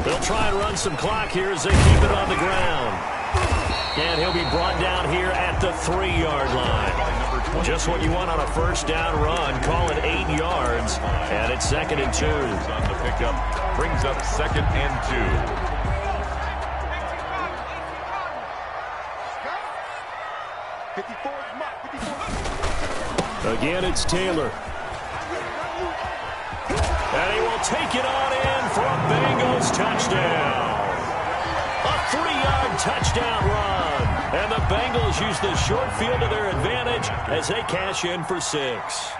They'll try and run some clock here as they keep it on the ground. And he'll be brought down here at the 3-yard line. Just what you want on a first down run. Call it 8 yards. And it's 2nd and 2. On the pickup, brings up 2nd and 2. Again, it's Taylor. And he will take it on in for a Bengals touchdown. A 3-yard touchdown run. And the Bengals use the short field to their advantage as they cash in for 6.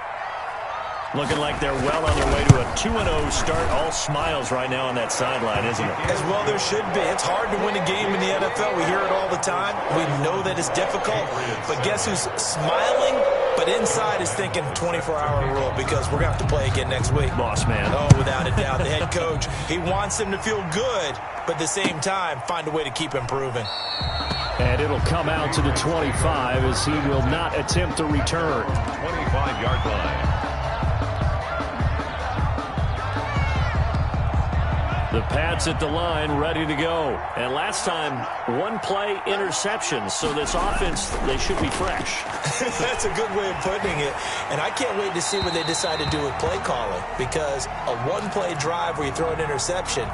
Looking like they're well on their way to a 2-0 start. All smiles right now on that sideline, isn't it? As well there should be. It's hard to win a game in the NFL. We hear it all the time. We know that it's difficult. But guess who's smiling? But inside is thinking 24-hour rule because we're going to have to play again next week. Boss man. Oh, without a doubt. The head coach, he wants them to feel good, but at the same time, find a way to keep improving. And it'll come out to the 25 as he will not attempt to return. 25-yard line. The Pats at the line, ready to go. And last time, 1-play interception. So this offense, they should be fresh. That's a good way of putting it. And I can't wait to see what they decide to do with play calling. Because a 1-play drive where you throw an interception,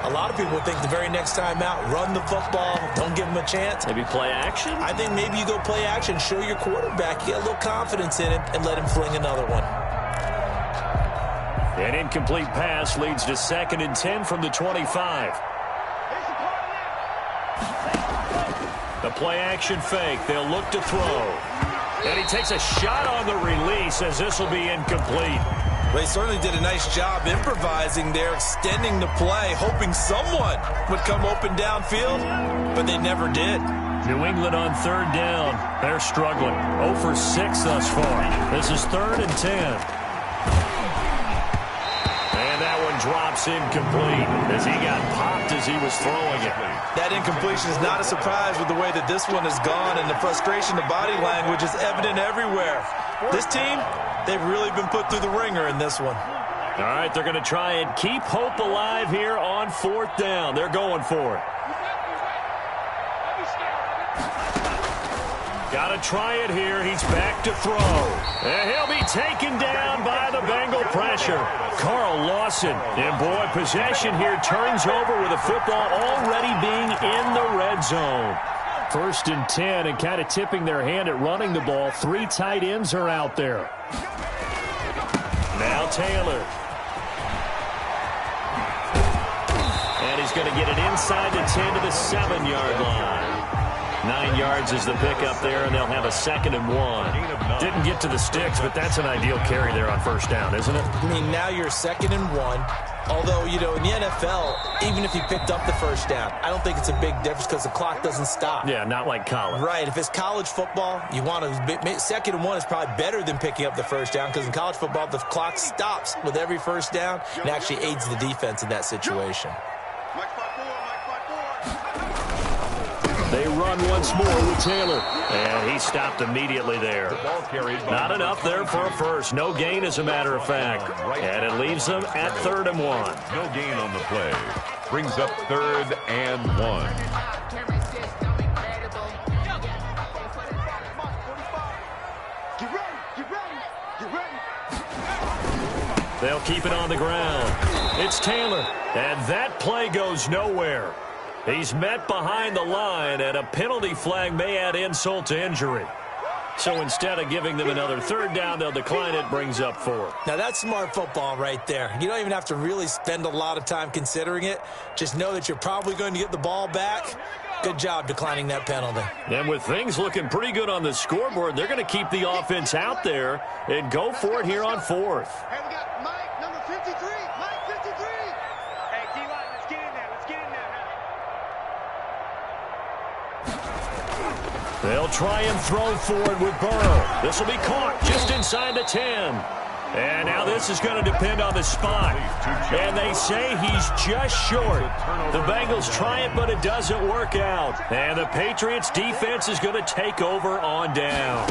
a lot of people think the very next time out, run the football, don't give them a chance. Maybe play action? I think maybe you go play action, show your quarterback, you get a little confidence in him, and let him fling another one. An incomplete pass leads to 2nd and 10 from the 25. The play-action fake. They'll look to throw. And he takes a shot on the release as this will be incomplete. They certainly did a nice job improvising there, extending the play, hoping someone would come open downfield, but they never did. New England on 3rd down. They're struggling. 0 for 6 thus far. This is 3rd and 10. Drops incomplete as he got popped as he was throwing it. That incompletion is not a surprise with the way that this one has gone, and the frustration, the body language is evident everywhere. This team, they've really been put through the ringer in this one. All right, they're going to try and keep hope alive here on 4th down. They're going for it. Got to try it here. He's back to throw. And he'll be taken down by the Bengal pressure. Carl Lawson. And, boy, possession here turns over with the football already being in the red zone. 1st and 10 and kind of tipping their hand at running the ball. 3 tight ends are out there. Now Taylor. And he's going to get it inside the 10 to the 7-yard line. 9 yards is the pickup there, and they'll have a 2nd and 1. Didn't get to the sticks, but that's an ideal carry there on 1st down, isn't it? I mean, now you're 2nd and 1. Although, you know, in the NFL, even if you picked up the 1st down, I don't think it's a big difference because the clock doesn't stop. Yeah, not like college. Right. If it's college football, you want to 2nd and 1 is probably better than picking up the 1st down because in college football, the clock stops with every 1st down and actually aids the defense in that situation. They run once more with Taylor. And he stopped immediately there. Not enough there for a first. No gain, as a matter of fact. And it leaves them at 3rd and 1. No gain on the play. Brings up 3rd and 1. They'll keep it on the ground. It's Taylor. And that play goes nowhere. He's met behind the line, and a penalty flag may add insult to injury. So instead of giving them another 3rd down, they'll decline it, brings up 4. Now, that's smart football right there. You don't even have to really spend a lot of time considering it. Just know that you're probably going to get the ball back. Good job declining that penalty. And with things looking pretty good on the scoreboard, they're going to keep the offense out there and go for it here on 4th. Hey, we got Mike, number 53. Mike, 53. Hey, D-line, let's get in there. Let's get in there, man. They'll try and throw forward with Burrow. This will be caught just inside the 10. And now this is going to depend on the spot. And they say he's just short. The Bengals try it, but it doesn't work out. And the Patriots defense is going to take over on down.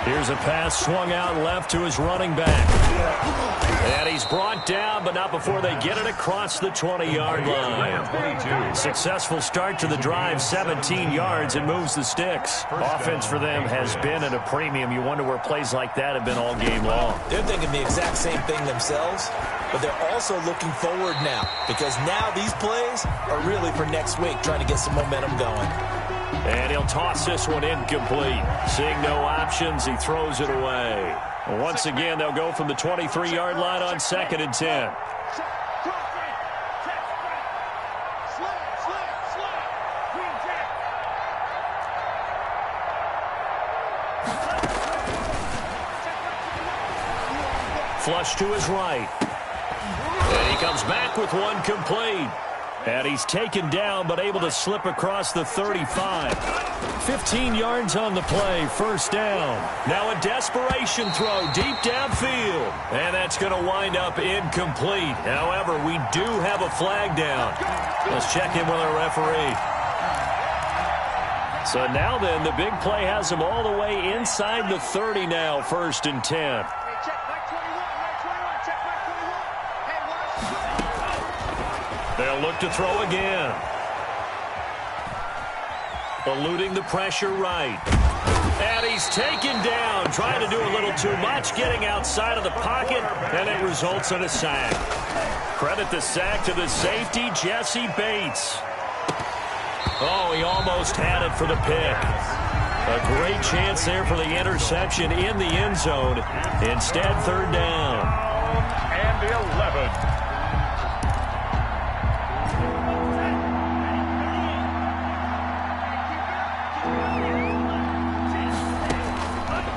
Here's a pass swung out left to his running back. And he's brought down, but not before they get it across the 20-yard line. Successful start to the drive, 17 yards, and moves the sticks. Offense for them has been at a premium. You wonder where plays like that have been all game long. They're thinking the exact same thing themselves, but they're also looking forward now, because now these plays are really for next week, trying to get some momentum going. And he'll toss this one incomplete. Seeing no options, he throws it away. Once again, they'll go from the 23-yard line on 2nd and 10. Flush to his right. And he comes back with one complete. And he's taken down, but able to slip across the 35. 15 yards on the play, first down. Now a desperation throw deep downfield. And that's going to wind up incomplete. However, we do have a flag down. Let's check in with our referee. So now then, the big play has him all the way inside the 30 now, 1st and 10. They'll look to throw again. Eluding the pressure right. And he's taken down, trying to do a little too much, getting outside of the pocket, and it results in a sack. Credit the sack to the safety, Jesse Bates. Oh, he almost had it for the pick. A great chance there for the interception in the end zone. Instead, 3rd down. And 11.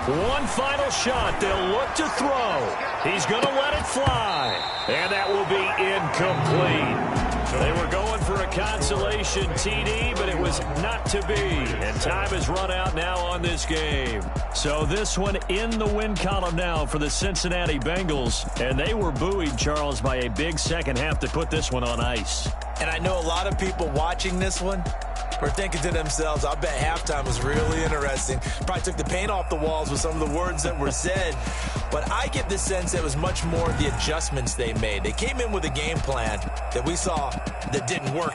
One final shot. They'll look to throw. He's going to let it fly. And that will be incomplete. So they were going for a consolation TD, but it was not to be. And time has run out now on this game. So this one in the win column now for the Cincinnati Bengals. And they were buoyed, Charles, by a big second half to put this one on ice. And I know a lot of people watching this one were thinking to themselves, I bet halftime was really interesting. Probably took the paint off the walls with some of the words that were said. But I get the sense it was much more the adjustments they made. They came in with a game plan that we saw that didn't work.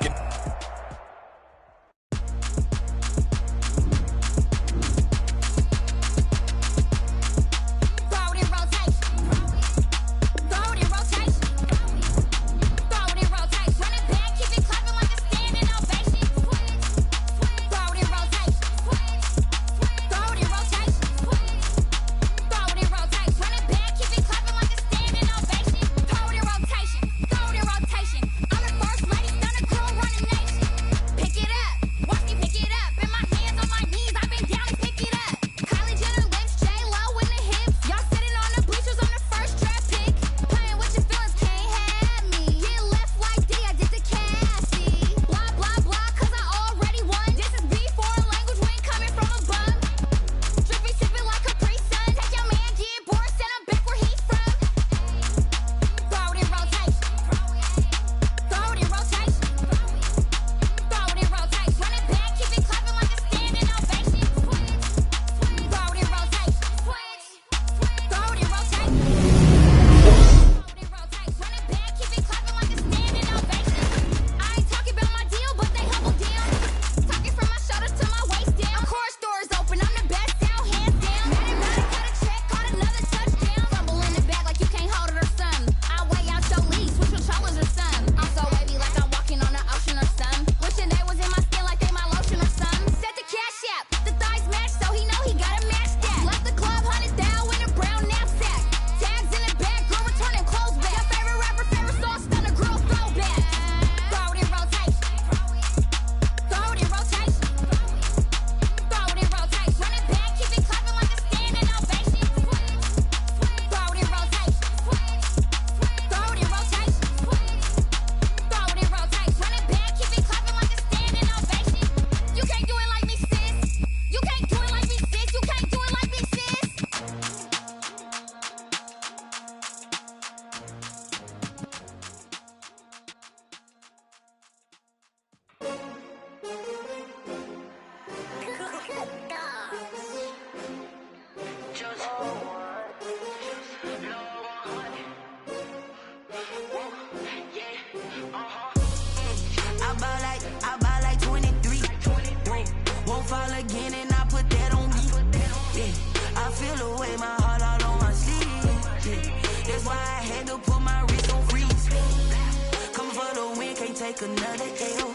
take another L.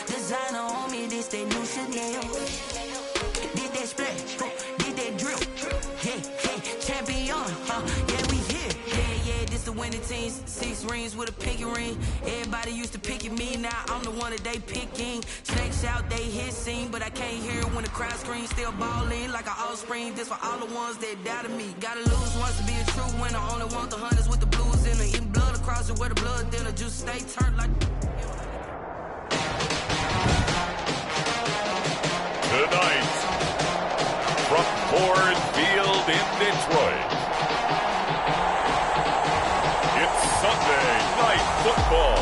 Designer on me, this they new Chanel. Did that splash, did that drip. Yeah, champion, yeah, we here. Yeah, this the winning team. 6 rings with a pinky ring. Everybody used to pick at me, now I'm the one that they picking. Snakes out, they hit scene, but I can't hear it when the crowd screams. Still ballin' like an offspring. This for all the ones that doubted me. Gotta lose once to be a true winner. Only want the hunters with the blues in her. Eating blood across it where the blood dinner. Juice stay turned like... Tonight, from Ford Field in Detroit, it's Sunday Night Football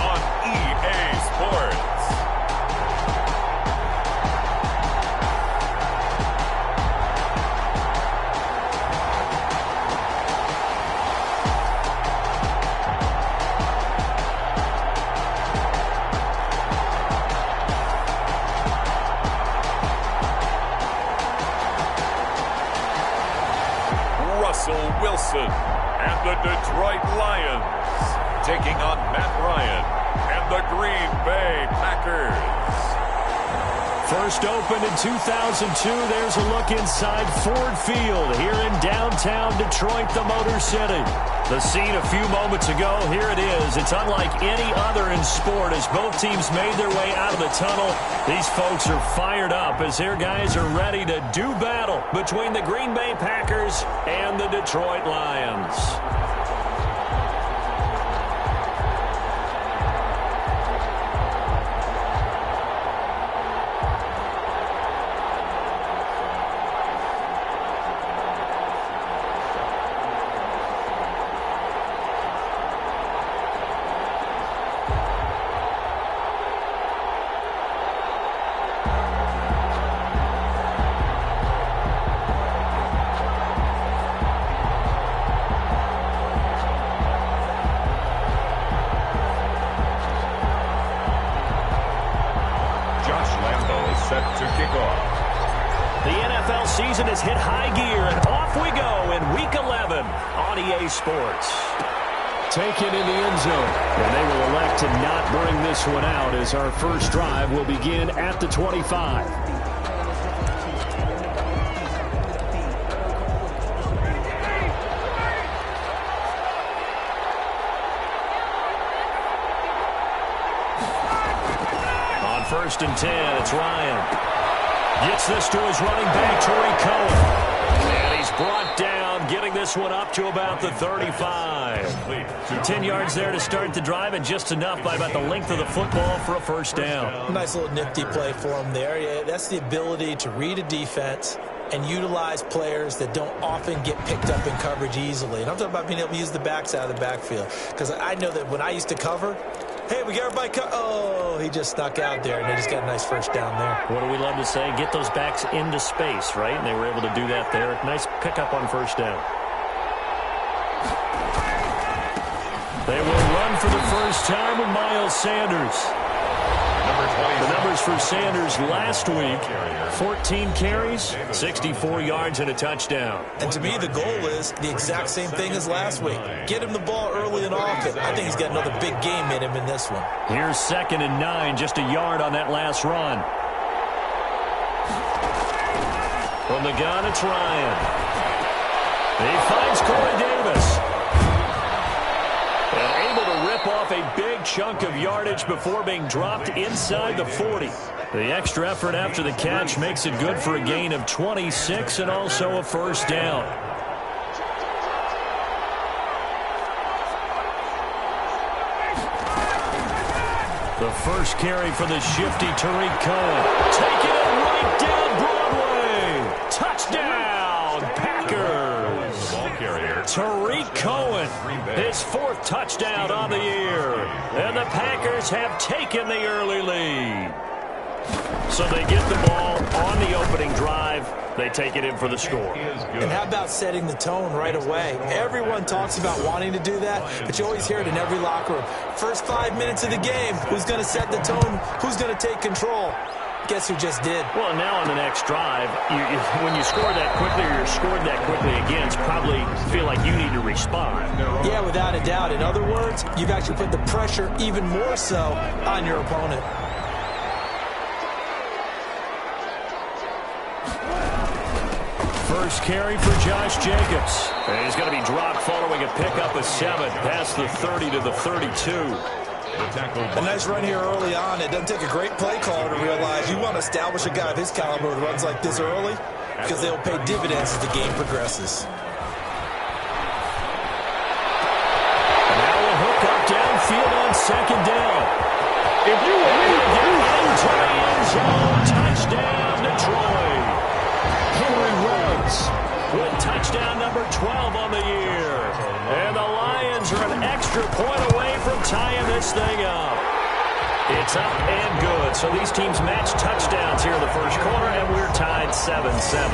on EA Sports. Russell Wilson and the Detroit Lions taking on Matt Ryan and the Green Bay Packers. First opened in 2002, there's a look inside Ford Field here in downtown Detroit, the Motor City. The scene a few moments ago, here it is. It's unlike any other in sport as both teams made their way out of the tunnel. These folks are fired up as their guys are ready to do battle between the Green Bay Packers and the Detroit Lions. Set to kick off. The NFL season has hit high gear, and off we go in Week 11 on EA Sports. Taken in the end zone, and they will elect to not bring this one out as our first drive will begin at the 25. First and 10, it's Ryan. Gets this to his running back, Tariq Cohen. And he's brought down, getting this one up to about the 35. 10 yards there to start the drive, and just enough by about the length of the football for a first down. Nice little nifty play for him there. Yeah, that's the ability to read a defense and utilize players that don't often get picked up in coverage easily. And I'm talking about being able to use the backs out of the backfield. Because I know that when I used to cover, hey, we got everybody oh, he just snuck out there, and they just got a nice first down there. What do we love to say? Get those backs into space, right? And they were able to do that there. Nice pickup on first down. They will run for the first time with Miles Sanders. The numbers for Sanders last week, 14 carries, 64 yards, and a touchdown. And to me, the goal is the exact same thing as last week. Get him the ball early and often. I think he's got another big game in him in this one. Here's 2nd and 9, just a yard on that last run. From the gun, it's Ryan. He finds Corey Davis. And able to rip off a big chunk of yardage before being dropped inside the 40. The extra effort after the catch makes it good for a gain of 26 and also a first down. The first carry for the shifty Tariq Cohen. Taking it right down Broadway. Touchdown, Packers. Tariq Cohen, his 4th touchdown on the year. And the Packers have taken the early lead. So they get the ball on the opening drive. They take it in for the score. And how about setting the tone right away? Everyone talks about wanting to do that, but you always hear it in every locker room. First 5 minutes of the game, who's going to set the tone? Who's going to take control? Guess who just did? Well, now on the next drive, when you score that quickly or you're scored that quickly again, it's probably feel like you need to respond. Yeah, without a doubt. In other words, you've actually put the pressure even more so on your opponent. First carry for Josh Jacobs. And he's going to be dropped following a pickup of 7 past the 30 to the 32. A nice run here early on. It doesn't take a great play caller to realize you want to establish a guy of his caliber who runs like this early because they'll pay dividends as the game progresses. And now we'll hook up downfield on second down. If you were me, into the end zone. Touchdown, Detroit. Henry Ruggs with touchdown number 12 on the year. And the Lions are an extra point away from tying this thing up. It's up and good. So these teams match touchdowns here in the first quarter, and we're tied 7-7.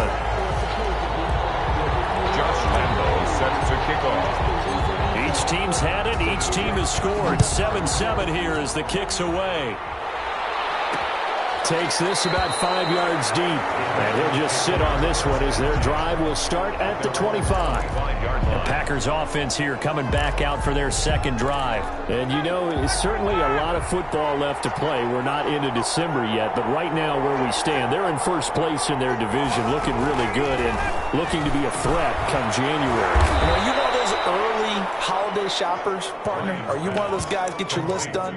Josh Lambo set to kick off. Each team's had it. Each team has scored. 7-7 here as the kick's away. Takes this about 5 yards deep. And he'll just sit on this one as their drive will start at the 25. The Packers offense here coming back out for their second drive. And you know, it's certainly a lot of football left to play. We're not into December yet, but right now where we stand, they're in first place in their division, looking really good and looking to be a threat come January. You know, are you one of those early holiday shoppers, partner? Are you one of those guys get your list done?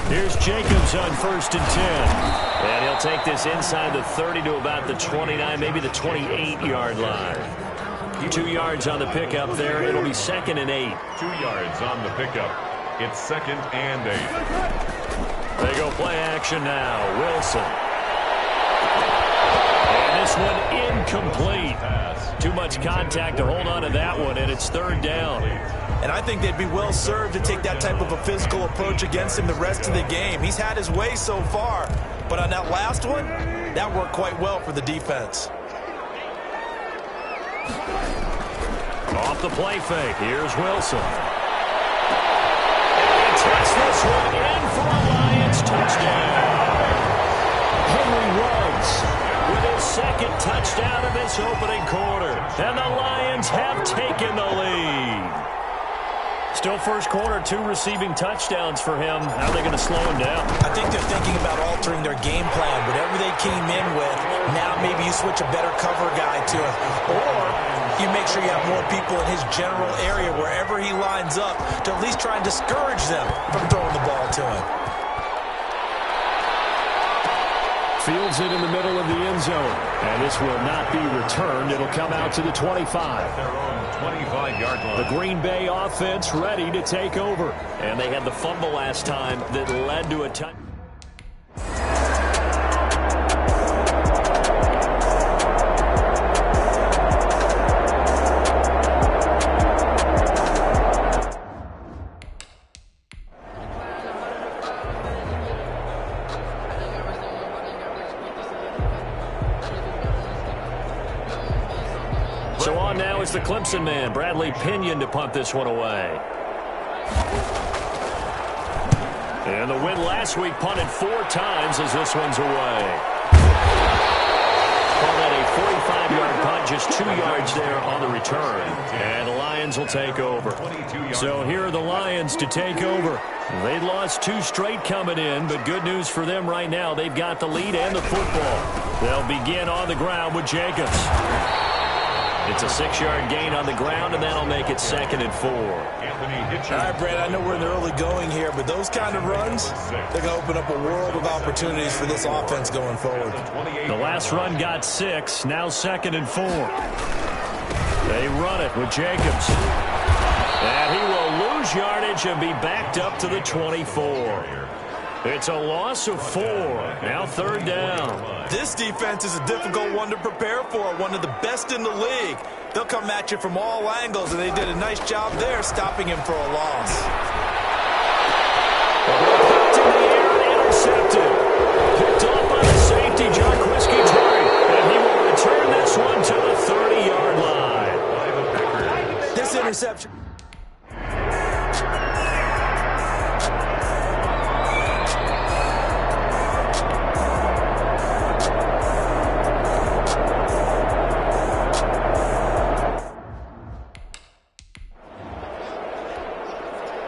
Here's Jacobs on 1st and 10. And he'll take this inside the 30 to about the 29, maybe the 28-yard line. 2 yards on the pickup there. It'll be 2nd and 8. 2 yards on the pickup. It's 2nd and 8. They go play action now. Wilson. And this one incomplete. Too much contact to hold on to that one, and it's 3rd down. And I think they'd be well served to take that type of a physical approach against him the rest of the game. He's had his way so far, but on that last one, that worked quite well for the defense. Off the play fake, here's Wilson. And he takes this one in for a Lions touchdown. Henry Ruggs with his 2nd touchdown of this opening quarter. And the Lions have taken the lead. Still first quarter, 2 receiving touchdowns for him. How are they going to slow him down? I think they're thinking about altering their game plan. Whatever they came in with, now maybe you switch a better cover guy to it. Or you make sure you have more people in his general area wherever he lines up to at least try and discourage them from throwing the ball to him. Fields it in the middle of the end zone. And this will not be returned. It'll come out to the 25. Their own 25-yard line. The Green Bay offense ready to take over. And they had the fumble last time that led to a touchdown. So on now is the Clemson man, Bradley Pinion, to punt this one away. And the win last week punted 4 times as this one's away. Call that a 45-yard punt, just 2 yards there on the return. And the Lions will take over. So here are the Lions to take over. They'd lost 2 straight coming in, but good news for them right now. They've got the lead and the football. They'll begin on the ground with Jacobs. It's a 6-yard gain on the ground, and that'll make it 2nd and 4. All right, Brad, I know we're in the early going here, but those kind of runs, they're going to open up a world of opportunities for this offense going forward. The last run got 6, now 2nd and 4. They run it with Jacobs. And he will lose yardage and be backed up to the 24. It's a loss of 4. Now 3rd down. This defense is a difficult one to prepare for, one of the best in the league. They'll come at you from all angles, and they did a nice job there stopping him for a loss. Popped in the air and intercepted. Picked off by the safety, Jarquiski Terry. And he will return this one to the 30-yard line. This interception.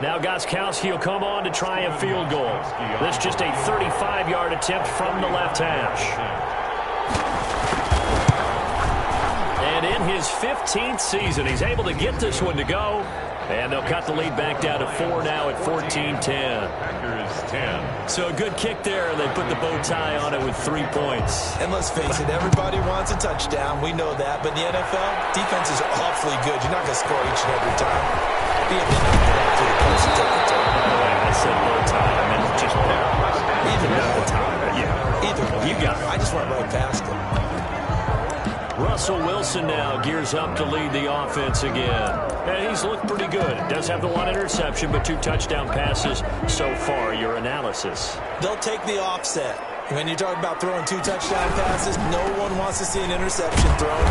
Now Gostkowski will come on to try a field goal. This just a 35-yard attempt from the left hash. And in his 15th season, he's able to get this one to go. And they'll cut the lead back down to 4 now at 14-10. So a good kick there. They put the bow tie on it with 3 points. And let's face it, everybody wants a touchdown. We know that. But in the NFL, defense is awfully good. You're not going to score each and every time. Be a bit to the place to take the turn. By the way, I said bow tie. I meant just there. Either Not the tie. Yeah. Either way. You got it. I just went right past him. Russell Wilson now gears up to lead the offense again. And he's looked pretty good. Does have the 1 interception, but 2 touchdown passes so far. Your analysis? They'll take the offset. When you talk about throwing 2 touchdown passes, no one wants to see an interception thrown.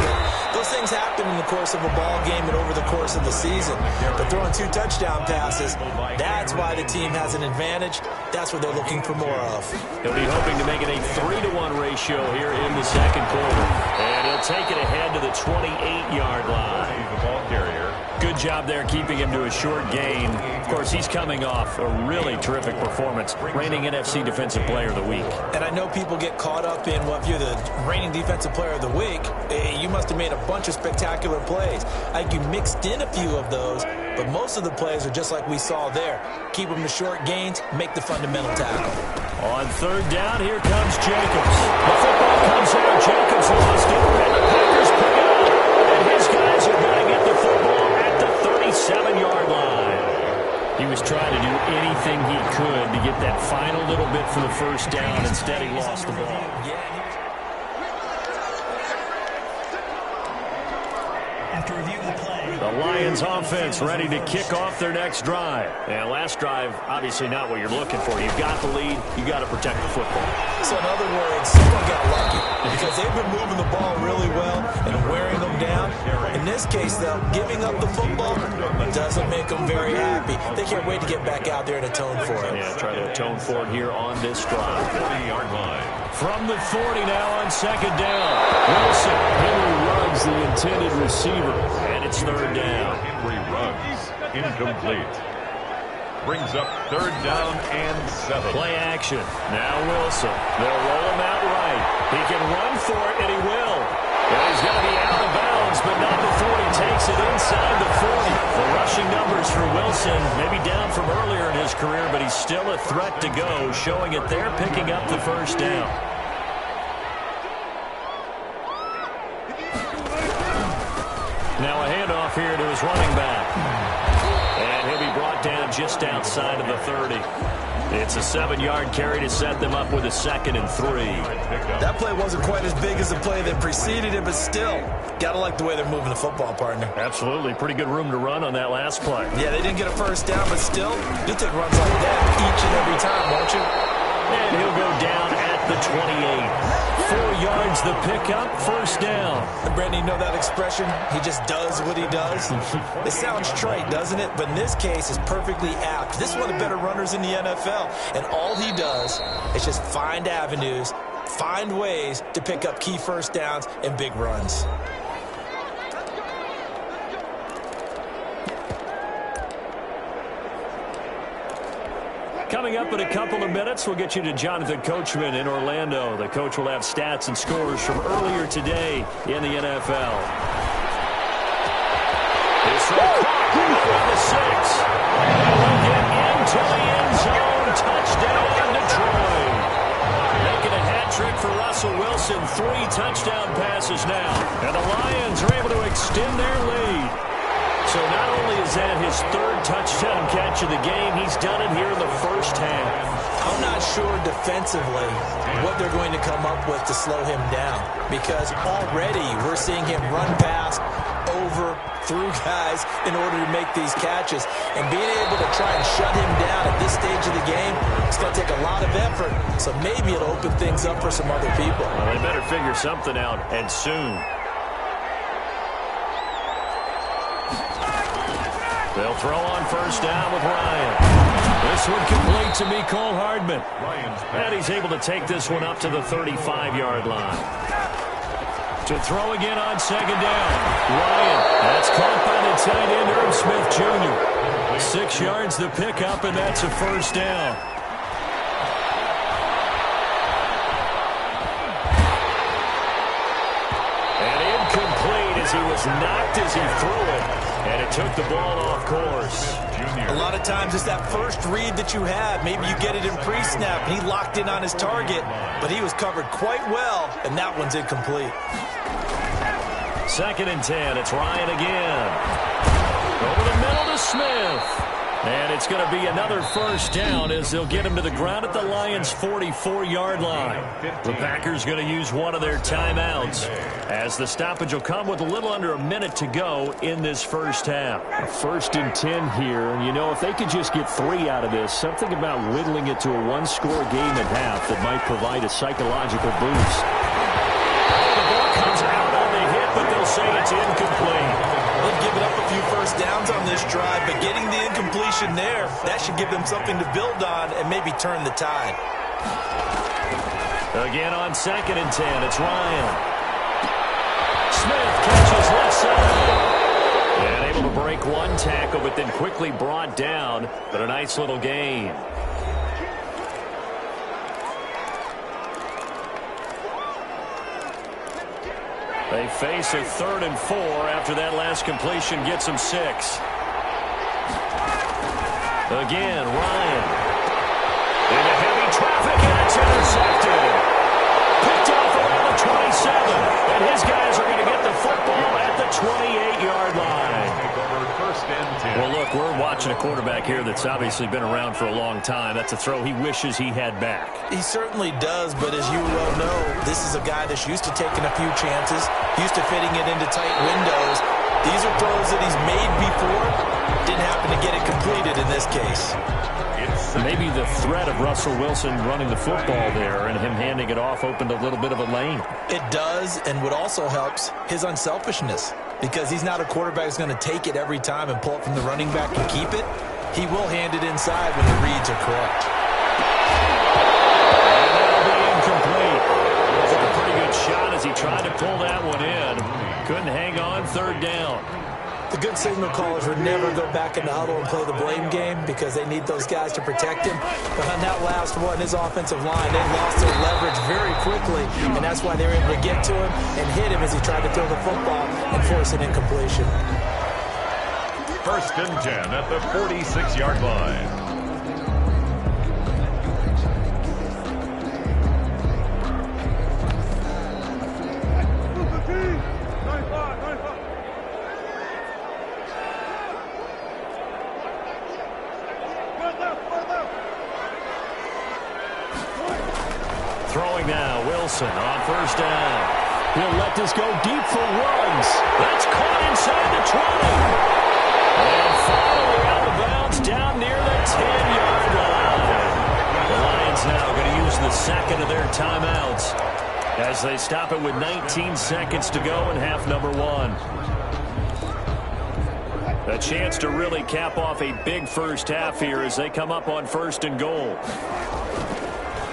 Those things happen in the course of a ball game and over the course of the season. But throwing 2 touchdown passes, that's why the team has an advantage. That's what they're looking for more of. He'll be hoping to make it a 3-to-1 ratio here in the second quarter. And he'll take it ahead to the 28-yard line. The ball carrier. Good job there keeping him to a short gain. Of course, he's coming off a really terrific performance. Reigning NFC Defensive Player of the Week. And I know people get caught up in, well, if you're the reigning Defensive Player of the Week, you must have made a bunch of spectacular plays. I think you mixed in a few of those, but most of the plays are just like we saw there. Keep them to short gains, make the fundamental tackle. On 3rd down, here comes Jacobs. The football comes out. Jacobs lost it. And the Packers pick it up. And his guys are going to get the football at the 37-yard line. He was trying to do anything he could to get that final little bit for the first down. Instead, he lost the ball. After review of the play. The Lions offense ready to kick off their next drive. And last drive, obviously not what you're looking for. You've got the lead. You've got to protect the football. So in other words, someone got lucky because they've been moving the ball really well and wearing them down. In this case, though, giving up the football doesn't make them very happy. They can't wait to get back out there and atone for it. Yeah, try to atone for it here on this drive. 40-yard line. From the 40 now on 2nd down. Wilson, Henry Ruggs, the intended receiver. And it's 3rd down. Henry Ruggs, incomplete. Brings up 3rd down and 7. Play action. Now Wilson. They'll roll him out right. He can run for it, and he will. And he's going to be out of bounds, but not before he takes it inside the 40. The rushing numbers for Wilson, maybe down from earlier in his career, but he's still a threat to go, showing it there, picking up the 1st down. Now a handoff here to his running back. And he'll be brought down just outside of the 30. It's a 7-yard carry to set them up with a 2nd and 3. That play wasn't quite as big as the play that preceded it, but still, gotta like the way they're moving the football, partner. Absolutely. Pretty good room to run on that last play. Yeah, they didn't get a 1st down, but still, you take runs like that each and every time, won't you? And he'll go down at the 28. 4 yards the pickup, 1st down. And Brandon, you know that expression? He just does what he does. It sounds trite, doesn't it? But in this case, it's perfectly apt. This is one of the better runners in the NFL. And all he does is just find avenues, find ways to pick up key 1st downs and big runs. Coming up in a couple of minutes, we'll get you to Jonathan Coachman in Orlando. The coach will have stats and scores from earlier today in the NFL. This one from the 6. And we'll get into the end zone. Touchdown, Detroit. Making a hat trick for Russell Wilson. 3 touchdown passes now. And the Lions are able to extend their lead. So not only is that his third touchdown catch of the game, he's done it here in the first half. I'm not sure defensively what they're going to come up with to slow him down, because already we're seeing him run past, over, through guys in order to make these catches. And being able to try and shut him down at this stage of the game, it's going to take a lot of effort. So maybe it'll open things up for some other people. Well, they better figure something out, and soon. They'll throw on first down with Ryan. This one complete to Mecole Hardman. And he's able to take this one up to the 35-yard line. To throw again on second down. Ryan, that's caught by the tight end, Herb Smith Jr. 6 yards the pickup, and that's a first down. And incomplete as he was knocked as he threw it. And it took the ball off course. A lot of times it's that first read that you have. Maybe you get it in pre-snap, and he locked in on his target, but he was covered quite well, and that one's incomplete. 2nd and 10. It's Ryan again. Over the middle to Smith. And it's going to be another first down as they'll get him to the ground at the Lions' 44-yard line. The Packers going to use one of their timeouts as the stoppage will come with a little under a minute to go in this first half. 1st and 10 here, and you know, if they could just get 3 out of this, something about whittling it to a one-score game at half that might provide a psychological boost. The ball comes out on the hit, but they'll say it's incomplete. They've given up a few first downs on this drive, but getting the incompletion there, that should give them something to build on and maybe turn the tide. Again on 2nd and 10, it's Ryan. Smith catches left side. And able to break one tackle, but then quickly brought down. But a nice little gain. They face a 3rd and 4 after that last completion gets them 6. Again, Ryan. Into heavy traffic, and it's intercepted. Picked off around the 27. And his guys are going to get the football at the 28-yard line. Well, look, we're watching a quarterback here that's obviously been around for a long time. That's a throw he wishes he had back. He certainly does, but as you well know, this is a guy that's used to taking a few chances, used to fitting it into tight windows. These are throws that he's made before. Didn't happen to get it completed in this case. Maybe the threat of Russell Wilson running the football there and him handing it off opened a little bit of a lane. It does, and what also helps, his unselfishness, because he's not a quarterback who's going to take it every time and pull it from the running back and keep it. He will hand it inside when the reads are correct. And that'll be incomplete. It was a pretty good shot as he tried to pull that one in. Couldn't hang on, 3rd down. The good signal callers would never go back in the huddle and play the blame game because they need those guys to protect him. But on that last one, his offensive line, they lost their leverage very quickly, and that's why they were able to get to him and hit him as he tried to throw the football and force an incompletion. 1st and 10 at the 46-yard line. Throwing now, Wilson on first down. He'll let this go deep for Ruggs. That's caught inside the 20. And following out of bounds down near the 10-yard line. The Lions now going to use the 2nd of their timeouts as they stop it with 19 seconds to go in half number 1. A chance to really cap off a big first half here as they come up on 1st and goal.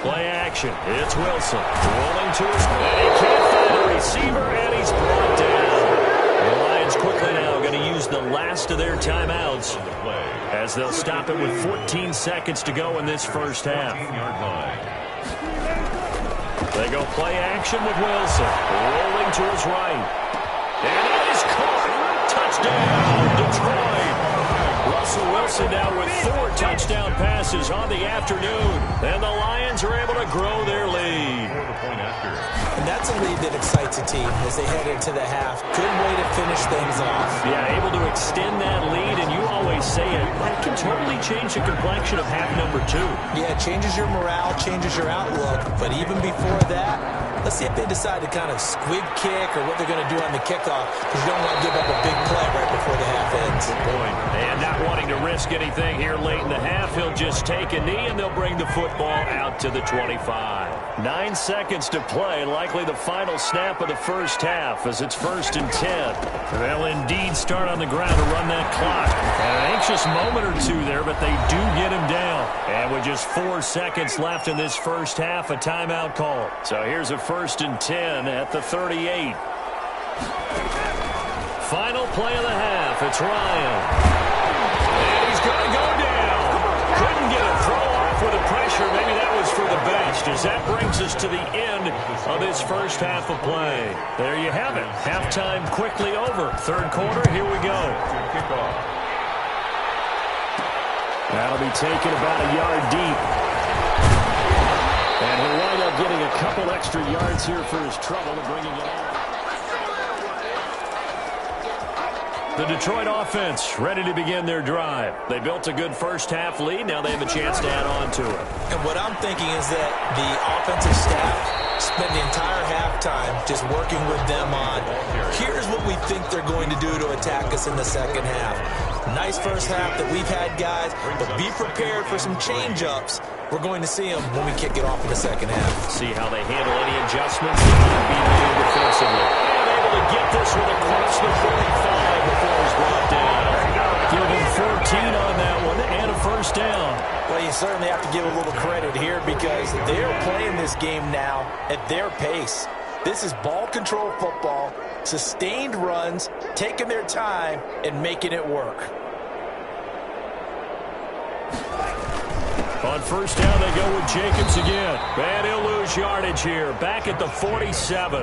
Play action. It's Wilson. Rolling to his right. And he can't find the receiver, and he's brought down. The Lions quickly now going to use the last of their timeouts as they'll stop it with 14 seconds to go in this first half. They go play action with Wilson. Rolling to his right. And it is caught. Touchdown, Detroit. Russell Wilson now with 4 touchdown passes on the afternoon. And the Lions are able to grow their lead. And that's a lead that excites a team as they head into the half. Good way to finish things off. Yeah, able to extend that lead, and you always say it, that can totally change the complexion of half number 2. Yeah, it changes your morale, changes your outlook. But even before that, let's see if they decide to kind of squib kick or what they're going to do on the kickoff, because you don't want to give up a big play right before the half ends. Good point. And not wanting to risk anything here late in the half, he'll just take a knee, and they'll bring the football out to the 25. 9 seconds to play, likely the final snap of the first half as it's 1st and 10. They'll indeed start on the ground to run that clock. An anxious moment or two there, but they do get him down. And with just 4 seconds left in this first half, a timeout call. So here's a 1st and 10 at the 38. Final play of the half. It's Ryan. And he's going to go down. Couldn't get a throw off with the pressure. Maybe that was for the best, as that brings us to the end of this first half of play. There you have it. Halftime quickly over. Third quarter, here we go. That'll be taken about a yard deep. And he'll wind up getting a couple extra yards here for his trouble and bringing it on. The Detroit offense ready to begin their drive. They built a good first half lead. Now they have a chance to add on to it. And what I'm thinking is that the offensive staff spent the entire halftime just working with them on, here's what we think they're going to do to attack us in the second half. Nice first half that we've had, guys, but be prepared for some change-ups. We're going to see them when we kick it off in the second half. See how they handle any adjustments that might be made defensively. And able to get this one across the 45 before he's brought down. Give him 14 on that one and a first down. Well, you certainly have to give a little credit here because they're playing this game now at their pace. This is ball control football, sustained runs, taking their time, and making it work. On first down, they go with Jacobs again. And he'll lose yardage here. Back at the 47.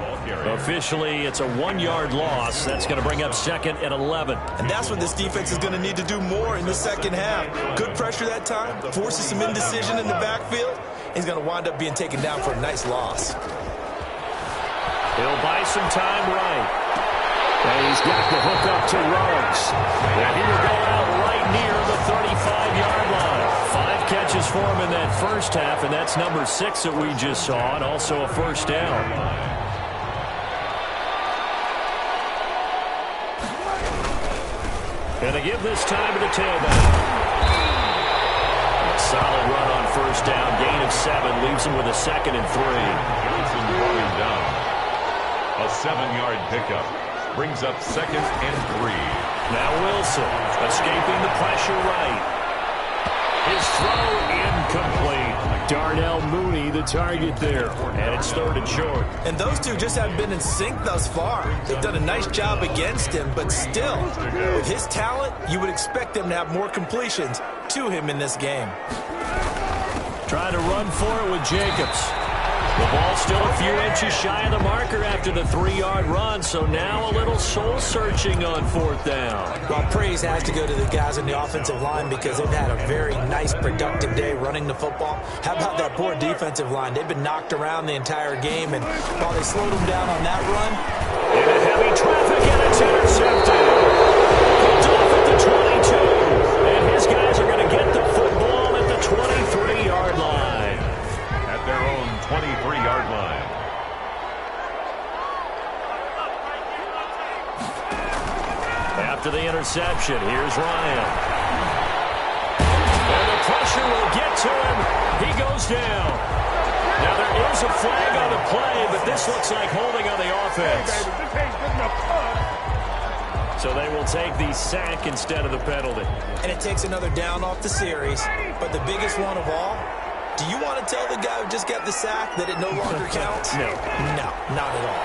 Officially, it's a 1-yard loss. That's going to bring up 2nd and 11. And that's what this defense is going to need to do more in the second half. Good pressure that time. Forces some indecision in the backfield. He's going to wind up being taken down for a nice loss. He'll buy some time right. And he's got the hook up to Ruggs. And he will go out right near the 35-yard line. 5 catches for him in that first half, and that's number 6 that we just saw, and also a first down. And they give this time to the tailback. A solid run on first down. Gain of 7 leaves him with a 2nd and 3. Johnson brought him down. A 7-yard pickup brings up 2nd and 3. Now Wilson escaping the pressure right. His throw incomplete. Darnell Mooney the target there. And it's 3rd and short. And those two just haven't been in sync thus far. They've done a nice job against him, but still, with his talent, you would expect them to have more completions to him in this game. Trying to run for it with Jacobs. The ball still a few inches shy of the marker after the 3-yard run, so now a little soul-searching on 4th down. Well, praise has to go to the guys on the offensive line because they've had a very nice, productive day running the football. How about that poor defensive line? They've been knocked around the entire game, and while they slowed them down on that run, into heavy traffic, and it's intercepted. Picked off at the 22, and his guys are going to get the football at the 23-yard line. At their own 23-yard line. After the interception, here's Ryan. And the pressure will get to him. He goes down. Now there is a flag on the play, but this looks like holding on the offense. So they will take the sack instead of the penalty. and it takes another down off the series. But the biggest one of all, do you want to tell the guy who just got the sack that it no longer counts? No. No, not at all.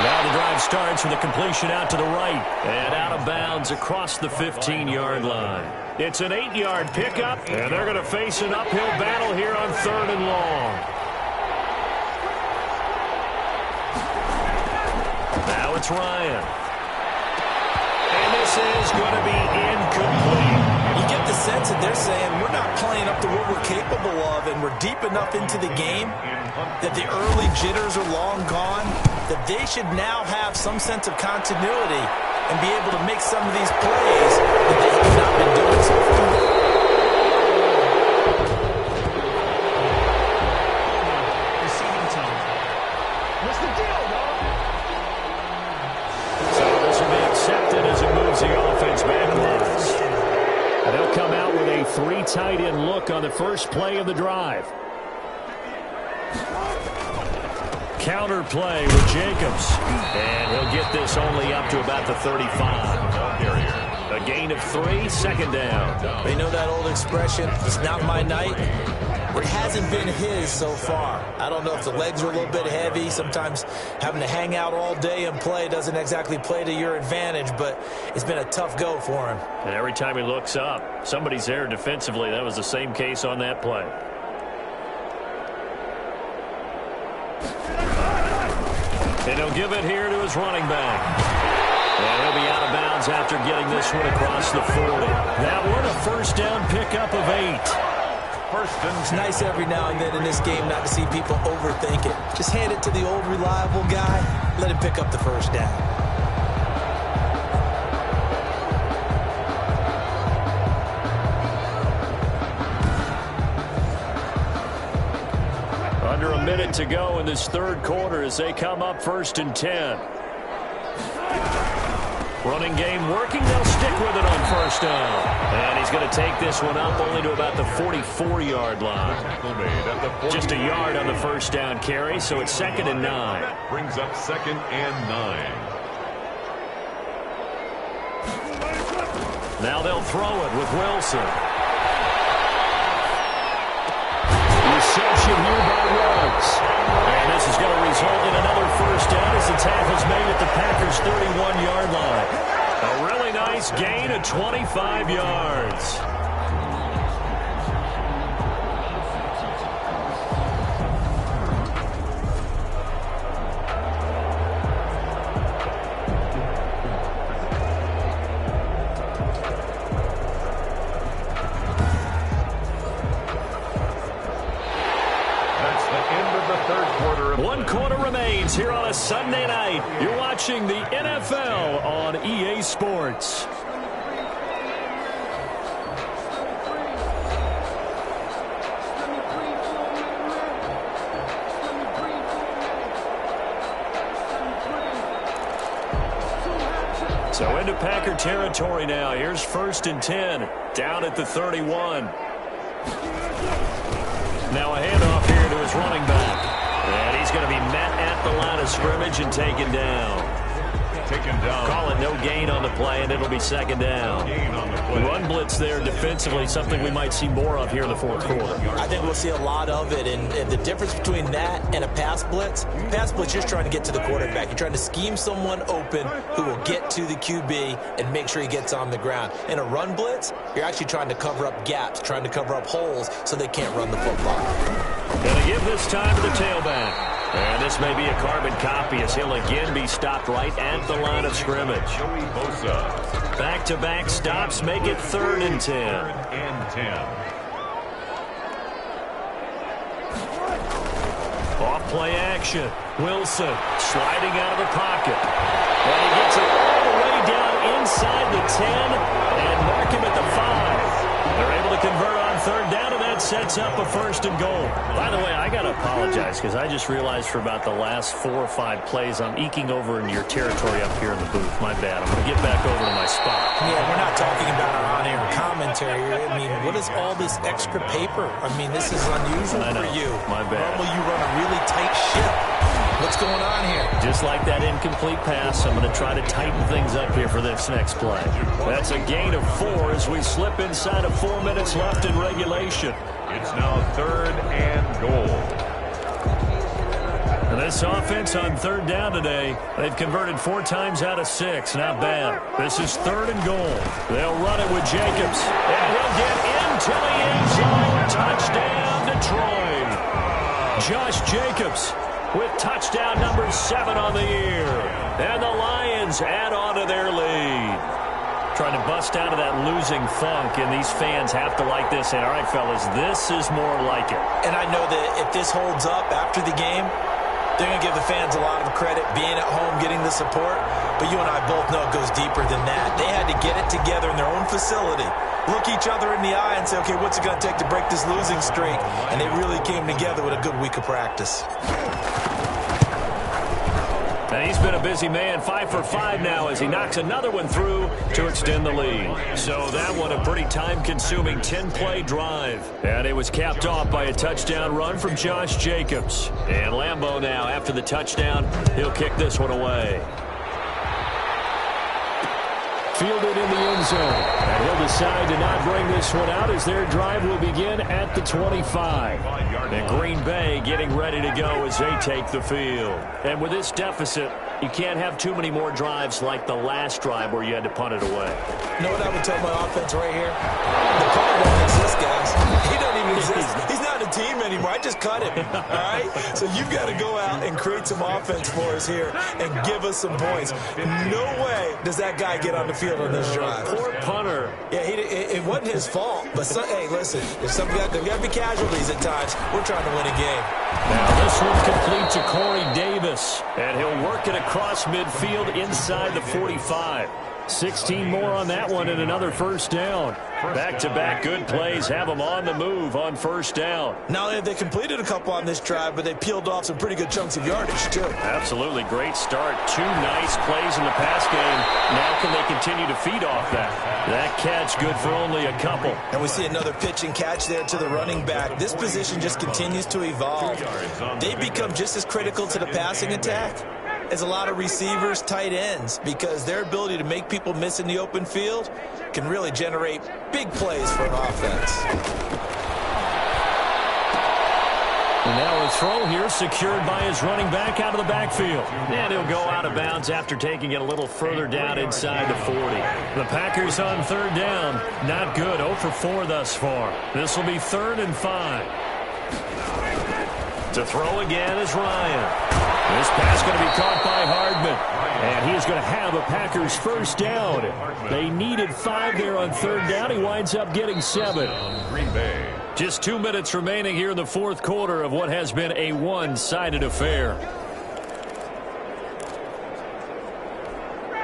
Now the drive starts with a completion out to the right and out of bounds across the 15-yard line. It's an 8-yard pickup, and they're going to face an uphill battle here on 3rd and long. Now it's Ryan. And this This is going to be incomplete. You get the sense that they're saying we're not playing up to what we're capable of, and we're deep enough into the game that the early jitters are long gone, that they should now have some sense of continuity and be able to make some of these plays that they have not been doing so far. Receiving time. What's the deal, dog? So this will be accepted as it moves the offense backwards. And they'll come out with a 3 tight end look on the first play of the drive. Counter play with Jacobs. And he'll get this only up to about the 35. A gain of 3, second down. They know that old expression, it's not my night. It hasn't been his so far. I don't know if the legs are a little bit heavy. Sometimes having to hang out all day and play doesn't exactly play to your advantage, but it's been a tough go for him. And every time he looks up, somebody's there defensively. That was the same case on that play. And he'll give it here to his running back. And he'll be out of bounds after getting this one across the 40. That one a first down pickup of 8. It's nice every now and then in this game not to see people overthink it. Just hand it to the old reliable guy. Let him pick up the first down. Under a minute to go in this third quarter as they come up 1st and 10. Running game working. They'll stick with it on first down. And he's going to take this one up only to about the 44-yard line. Just a yard on the first down carry, so it's 2nd and 9. Brings up 2nd and 9. Now they'll throw it with Wilson. Reception here by Ruggs. And this is going to result in another first down as the tackle's made at the Packers' 31-yard line. A really nice gain of 25 yards. One quarter remains here on a Sunday night. You're watching the NFL on EA Sports. So into Packer territory now. Here's 1st and 10, down at the 31. Now a handoff here to his running back. And he's going to be met at the line of scrimmage and taken down. Call it no gain on the play, and it'll be 2nd down. Run blitz there defensively, something we might see more of here in the fourth quarter. I think we'll see a lot of it, and the difference between that and a pass blitz, you're just trying to get to the quarterback. You're trying to scheme someone open who will get to the QB and make sure he gets on the ground. In a run blitz, you're actually trying to cover up gaps, trying to cover up holes so they can't run the football. Going to give this time to the tailback. And this may be a carbon copy as he'll again be stopped right at the line of scrimmage. Back-to-back stops make it 3rd and 10. Off play action. Wilson sliding out of the pocket. And he gets it all the way down inside the 10 and mark him at the 5. They're able to convert on 3rd down, and that sets up a 1st and goal. By the way, I got to apologize because I just realized for about the last 4 or 5 plays I'm eking over into your territory up here in the booth. My bad. I'm going to get back over to my spot. Yeah, we're not talking about our on-air commentary. I mean, what is all this extra paper? I mean, this is unusual for you. My bad. Normally you run a really tight ship. What's going on here? Just like that incomplete pass, I'm going to try to tighten things up here for this next play. That's a gain of 4 as we slip inside of 4 minutes left in regulation. It's now 3rd and goal. And this offense on 3rd down today, they've converted 4 times out of 6. Not bad. This is 3rd and goal. They'll run it with Jacobs. And he'll get into the end zone. Touchdown, Detroit. Josh Jacobs with touchdown number 7 on the year. And the Lions add on to their lead. trying to bust out of that losing funk, and these fans have to like this. And all right, fellas, this is more like it. And I know that if this holds up after the game, they're going to give the fans a lot of credit being at home, getting the support. But you and I both know it goes deeper than that. They had to get it together in their own facility, look each other in the eye and say, okay, what's it going to take to break this losing streak? And they really came together with a good week of practice. And he's been a busy man, 5 for 5 now as he knocks another one through to extend the lead. So that one a pretty time-consuming 10-play drive. And it was capped off by a touchdown run from Josh Jacobs. And Lambeau now, after the touchdown, he'll kick this one away. Fielded in the end zone. And he'll decide to not bring this one out as their drive will begin at the 25. And Green Bay getting ready to go as they take the field. And with this deficit, you can't have too many more drives like the last drive where you had to punt it away. You know what I would tell my offense right here? The call don't exist, guys. He doesn't even exist. He's not a team anymore. I just cut him, all right? So you've got to go out and create some offense for us here and give us some points. No way does that guy get on the field on this drive. Poor punter. Yeah, it wasn't his fault. But, hey, listen, if there got to be casualties at times, we're trying to win a game. Now this one complete to Corey Davis. And he'll work it across midfield inside the 45. 16 more on that one and another first down. Back-to-back good plays have them on the move on first down. Not only have they completed a couple on this drive, but they peeled off some pretty good chunks of yardage, too. Absolutely. Great start. 2 nice plays in the pass game. Now can they continue to feed off that? That catch good for only a couple. And we see another pitch and catch there to the running back. This position just continues to evolve. They become just as critical to the passing attack as a lot of receivers, tight ends, because their ability to make people miss in the open field can really generate big plays for an offense. And now a throw here secured by his running back out of the backfield. And he'll go out of bounds after taking it a little further down inside the 40. The Packers on third down. Not good. 0 for 4 thus far. This will be 3rd and 5. To throw again is Ryan. This pass going to be caught by Hardman. And he's going to have a Packers first down. They needed 5 there on third down. He winds up getting 7. Green Bay. Just 2 minutes remaining here in the fourth quarter of what has been a one-sided affair.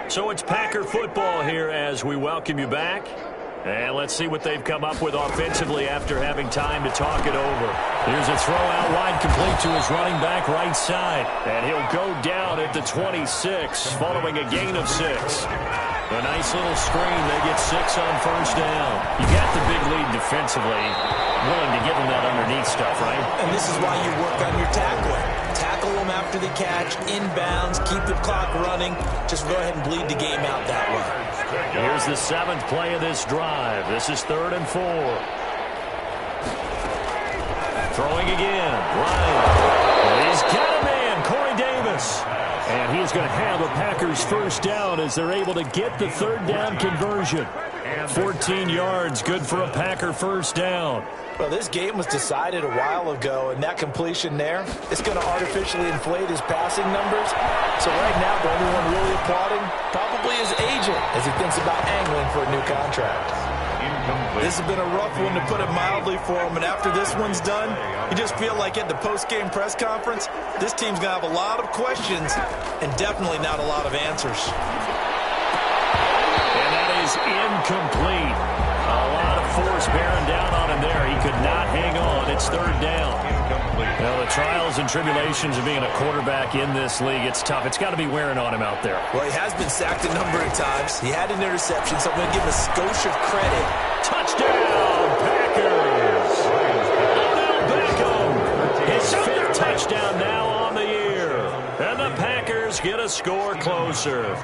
So it's Packer football here as we welcome you back. And let's see what they've come up with offensively after having time to talk it over. Here's a throw out wide complete to his running back right side. And he'll go down at the 26 following a gain of 6. A nice little screen. They get 6 on first down. You got the big lead defensively. Willing to give them that underneath stuff, right? And this is why you work on your tackling. Tackle them after the catch, inbounds, keep the clock running. Just go ahead and bleed the game out that way. Here's the 7th play of this drive. This is 3rd and 4. Throwing again. Ryan. He's got a man, Corey Davis. And he's going to have a Packers first down as they're able to get the third down conversion. 14 yards, good for a Packer first down. Well, this game was decided a while ago, and that completion there, it's going to artificially inflate his passing numbers. So right now, the only one really applauding probably his agent as he thinks about angling for a new contract. This has been a rough one, to put it mildly, for him. And after this one's done, you just feel like at the post-game press conference, this team's going to have a lot of questions and definitely not a lot of answers. And that is incomplete. A lot of force bearing down on him there. He could not hang on. It's 3rd down. Well, the trials and tribulations of being a quarterback in this league, it's tough. It's got to be wearing on him out there. Well, he has been sacked a number of times. He had an interception, so I'm going to give him a skosh of credit. Touchdown, Packers! Odell Beckham, his 5th touchdown now on the year. And the Packers get a score closer.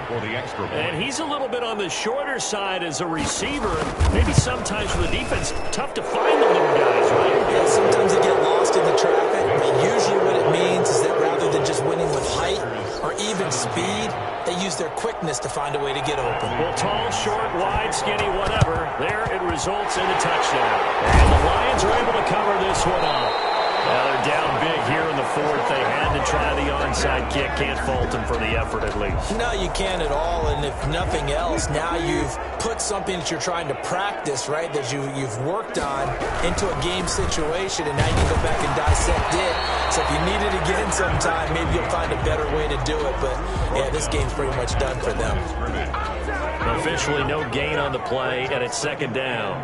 And he's a little bit on the shorter side as a receiver. Maybe sometimes for the defense, tough to find the little guys, right? Yeah, sometimes they get lost in the traffic, but usually what it means is that rather than just winning with height or even speed, they use their quickness to find a way to get open. Well, tall, short, wide, skinny, whatever, there it results in a touchdown. And the Lions are able to cover this one up. Well, they're down big here in the fourth. They had to try the onside kick. Can't fault them for the effort at least. No, you can't at all. And if nothing else, now you've put something that you're trying to practice, right, that you've worked on into a game situation, and now you can go back and dissect it. So if you need it again sometime, maybe you'll find a better way to do it. But, yeah, this game's pretty much done for them. Officially no gain on the play, and it's second down.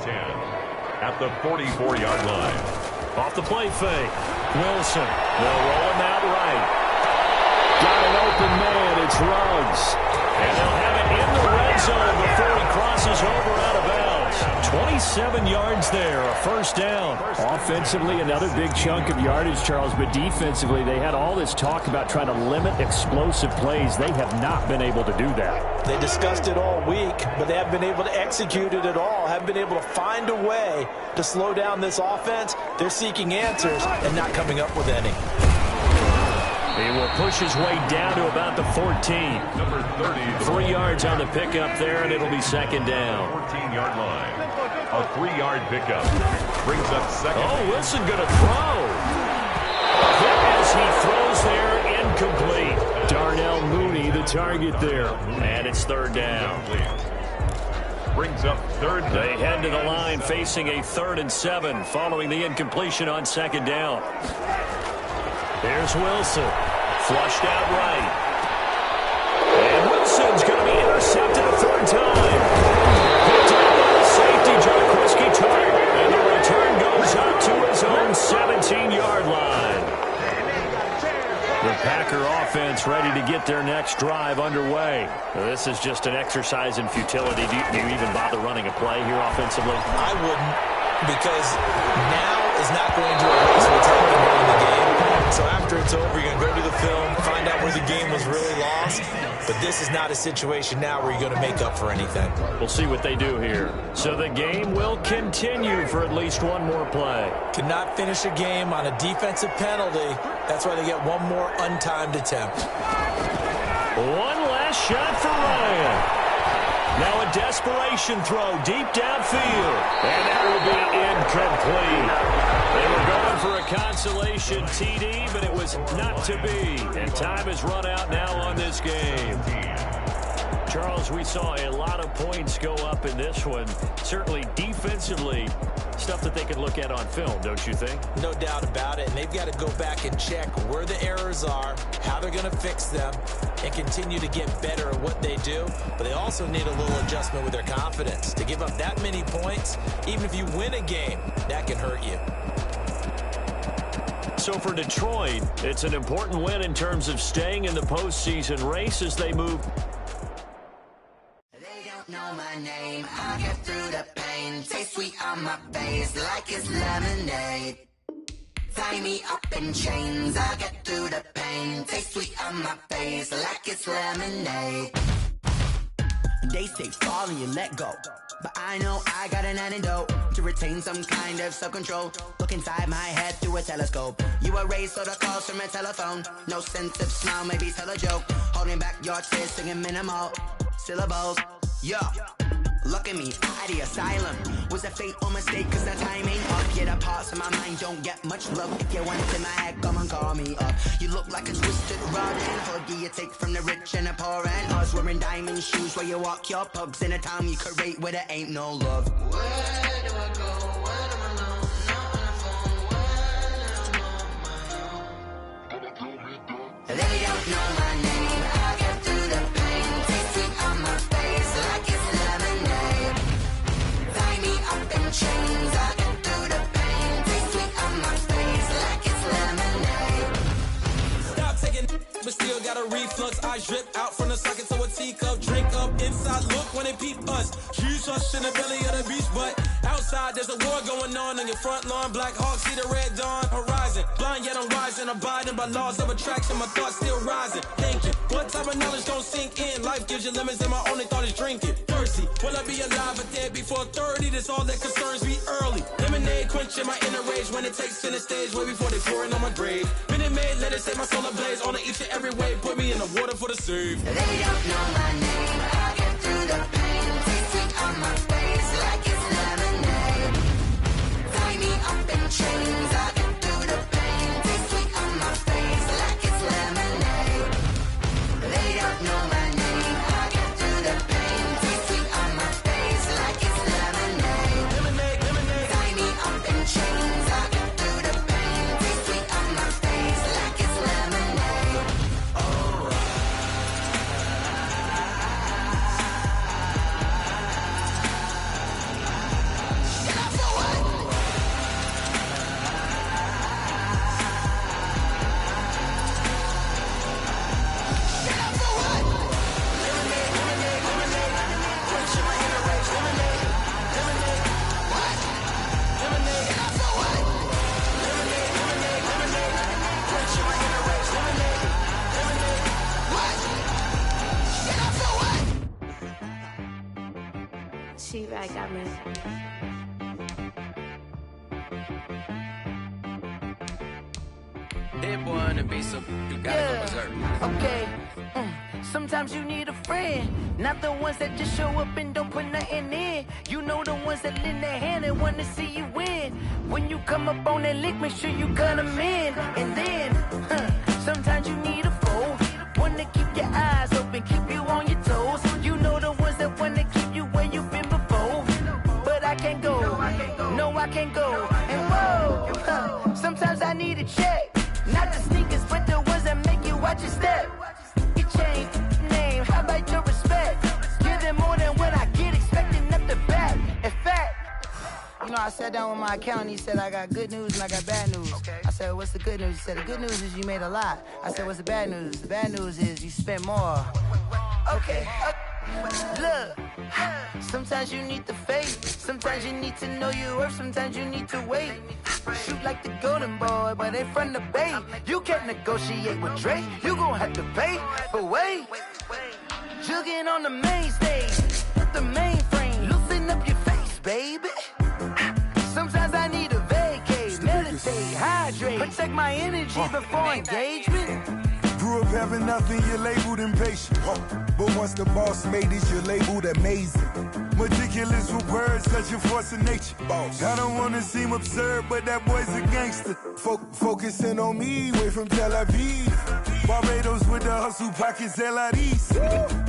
At the 44-yard line. Off the play fake. Wilson. They'll roll him out right. Got an open man. It's Ruggs. And they'll have it in the red zone before he crosses over out of bounds. 27 yards there, a first down. Offensively, another big chunk of yardage, Charles, but defensively, they had all this talk about trying to limit explosive plays. They have not been able to do that. They discussed it all week, but they haven't been able to execute it at all, haven't been able to find a way to slow down this offense. They're seeking answers and not coming up with any. He will push his way down to about the 14. Number 30. 3 yards on the pickup there, and it'll be second down. 14-yard line. A 3-yard pickup. Brings up second. Oh, Wilson going to throw. As he throws there, incomplete. Darnell Mooney, the target there. And it's third down. Brings up third down. They head to the line facing a 3rd and 7 following the incompletion on second down. Here's Wilson. Flushed out right. And Wilson's going to be intercepted a 3rd time. Picked up by the safety, Jarquiski Tart. And the return goes up to his own 17-yard line. The Packer offense ready to get their next drive underway. This is just an exercise in futility. Do you even bother running a play here offensively? I wouldn't, because now is not going to erase what's happened during the game. So after it's over, you're going to go to the film, find out where the game was really lost. But this is not a situation now where you're going to make up for anything. We'll see what they do here. So the game will continue for at least one more play. Cannot finish a game on a defensive penalty. That's why they get one more untimed attempt. One last shot for Ryan. Now a desperation throw deep downfield. And that will be incomplete. They were going for a consolation TD, but it was not to be. And time has run out now on this game. Charles, we saw a lot of points go up in this one. Certainly defensively, stuff that they could look at on film, don't you think? No doubt about it. And they've got to go back and check where the errors are, how they're going to fix them, and continue to get better at what they do. But they also need a little adjustment with their confidence. To give up that many points, even if you win a game, that can hurt you. So for Detroit, it's an important win in terms of staying in the postseason race as they move. They don't know my name. I get through the pain. Taste sweet on my face like it's lemonade. Tie me up in chains. I get through the pain. Taste sweet on my face like it's lemonade. They say fall and you let go, but I know I got an antidote to retain some kind of self-control. Look inside my head through a telescope. You erase all the calls from a telephone. No sense of smile, maybe tell a joke. Holding back your tears, singing minimal syllables. Yo, look at me, at the asylum. Was a fate or mistake, cause the time ain't up. Yeah, the parts of my mind don't get much love. If you want it in my head, come and call me up. You look like a twisted Robin Hood. You take from the rich and the poor and us. Wearing diamond shoes where you walk your pugs. In a town you could rate where there ain't no love. Where do I go? Where do I know? Not on the phone, when I'm on my own. They don't know my name. I get through the pain. Taste sweet on my face like it's lemonade. Tie me up in chains. I get through the pain. Taste sweet on my face like it's lemonade. Stop taking, but still got a reflux. I drip out from the socket to a teacup. Drink up inside, look when they peep us. Huge us in the belly of the beach, but outside there's a war going on your front lawn. Black Hawk see the red dawn horizon. Blind yet I'm rising, abiding by laws of attraction. My thoughts still rising. Thinking, what type of knowledge don't sink in? Life gives you lemons and my only thought is drinking. Thirsty, will I be alive or dead before 30? That's all that concerns me early. Lemonade quenching my inner rage when it takes center stage way before they pour it on my grave. Minute Maid, let it set my soul ablaze. On each and every way, put me in the water for the save. They don't know my name. I get through the pain. Taste sweet on my face like it's lemonade. Tie me up in chains. I get through the pain. T-Rag got me. That boy on the beat, so you gotta go berserk. Okay. Sometimes you need a friend, not the ones that just show up and don't put nothing in. You know the ones that lend their hand and want to see you win. When you come up on that lick, make sure you cut them in. And then, sometimes you need a foe, one to keep your eyes open, keep you on your toes. You know the ones that want to keep you where you've been before. But I can't go, no I can't go. And whoa, sometimes I need a check. Not the sneakers, but the ones that make you watch your step. You change name, how about your respect? Give them more than what I get, expecting up the back. In fact, you know, I sat down with my accountant, he said I got good news and I got bad news. I said, what's the good news? He said, the good news is you made a lot. I said, what's the bad news? The bad news is you spent more. Okay, look, sometimes you need the faith, sometimes you need to know your worth, sometimes you need to wait. Shoot like the golden boy, but they from the bay. You can't negotiate with Drake, you gon' have to pay. But wait, jugging on the main stage, with the mainframe, loosen up your face, baby. Sometimes I need a vacate, meditate, hydrate, protect my energy before engagement. Grew up having nothing, you're labeled impatient. But once the boss made it, you're labeled amazing. Meticulous with words, such a force of nature. I don't wanna seem absurd, but that boy's a gangster. Focusing on me, way from Tel Aviv. Barbados with the hustle pockets, LIDs.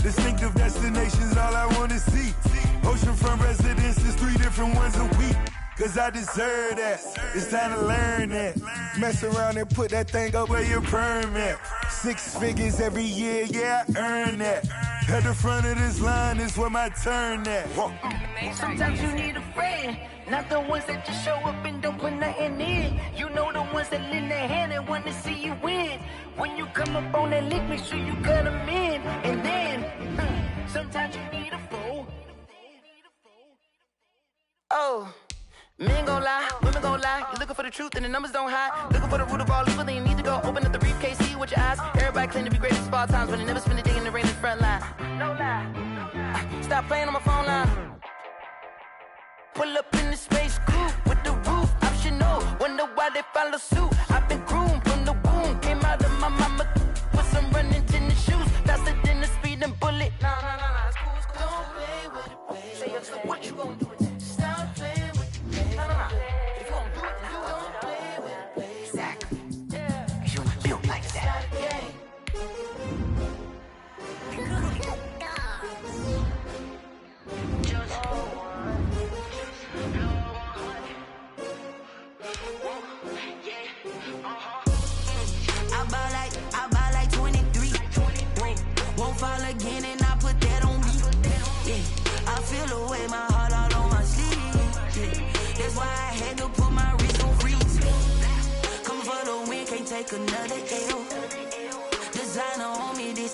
Distinctive destinations, all I wanna see. Oceanfront residences, 3 different ones a week. Cause I deserve that, it's time to learn that. Mess around and put that thing up where your perm at. 6 figures every year, yeah, I earn that. At the front of this line is where my turn at. Sometimes you need a friend, not the ones that just show up and don't put nothing in. You know the ones that lend their hand and want to see you win. When you come up on that lick, make sure you cut them in. And then, sometimes you need a foe. Oh. Men gon' lie, women gon' lie. You looking for the truth and the numbers don't hide. Looking for the root of all evil, then you need to go open up the briefcase, see with your eyes. Everybody claim to be greatest of all times, but they never spend a day in the rain in the front line. No lie. Stop playing on my phone line. Pull up in the space coupe with the roof optional. Wonder why they follow suit. I've been groomed from the womb, came out of my mama with some running tennis shoes, faster than the speeding bullet. Nah, it's cool, it's cool. Don't play with it, baby. Say so what you gon' do with it? Stop playing. If you don't do it, then don't play with it, baby. Exactly. Yeah. Cause you're not built like that. I buy like 23. Won't fall again and I put that on me. Yeah. I feel the way my heart all on my sleeve. Yeah. That's why I had to put my wrist on freeze. Come for the win, can't take another L. Designer on me, this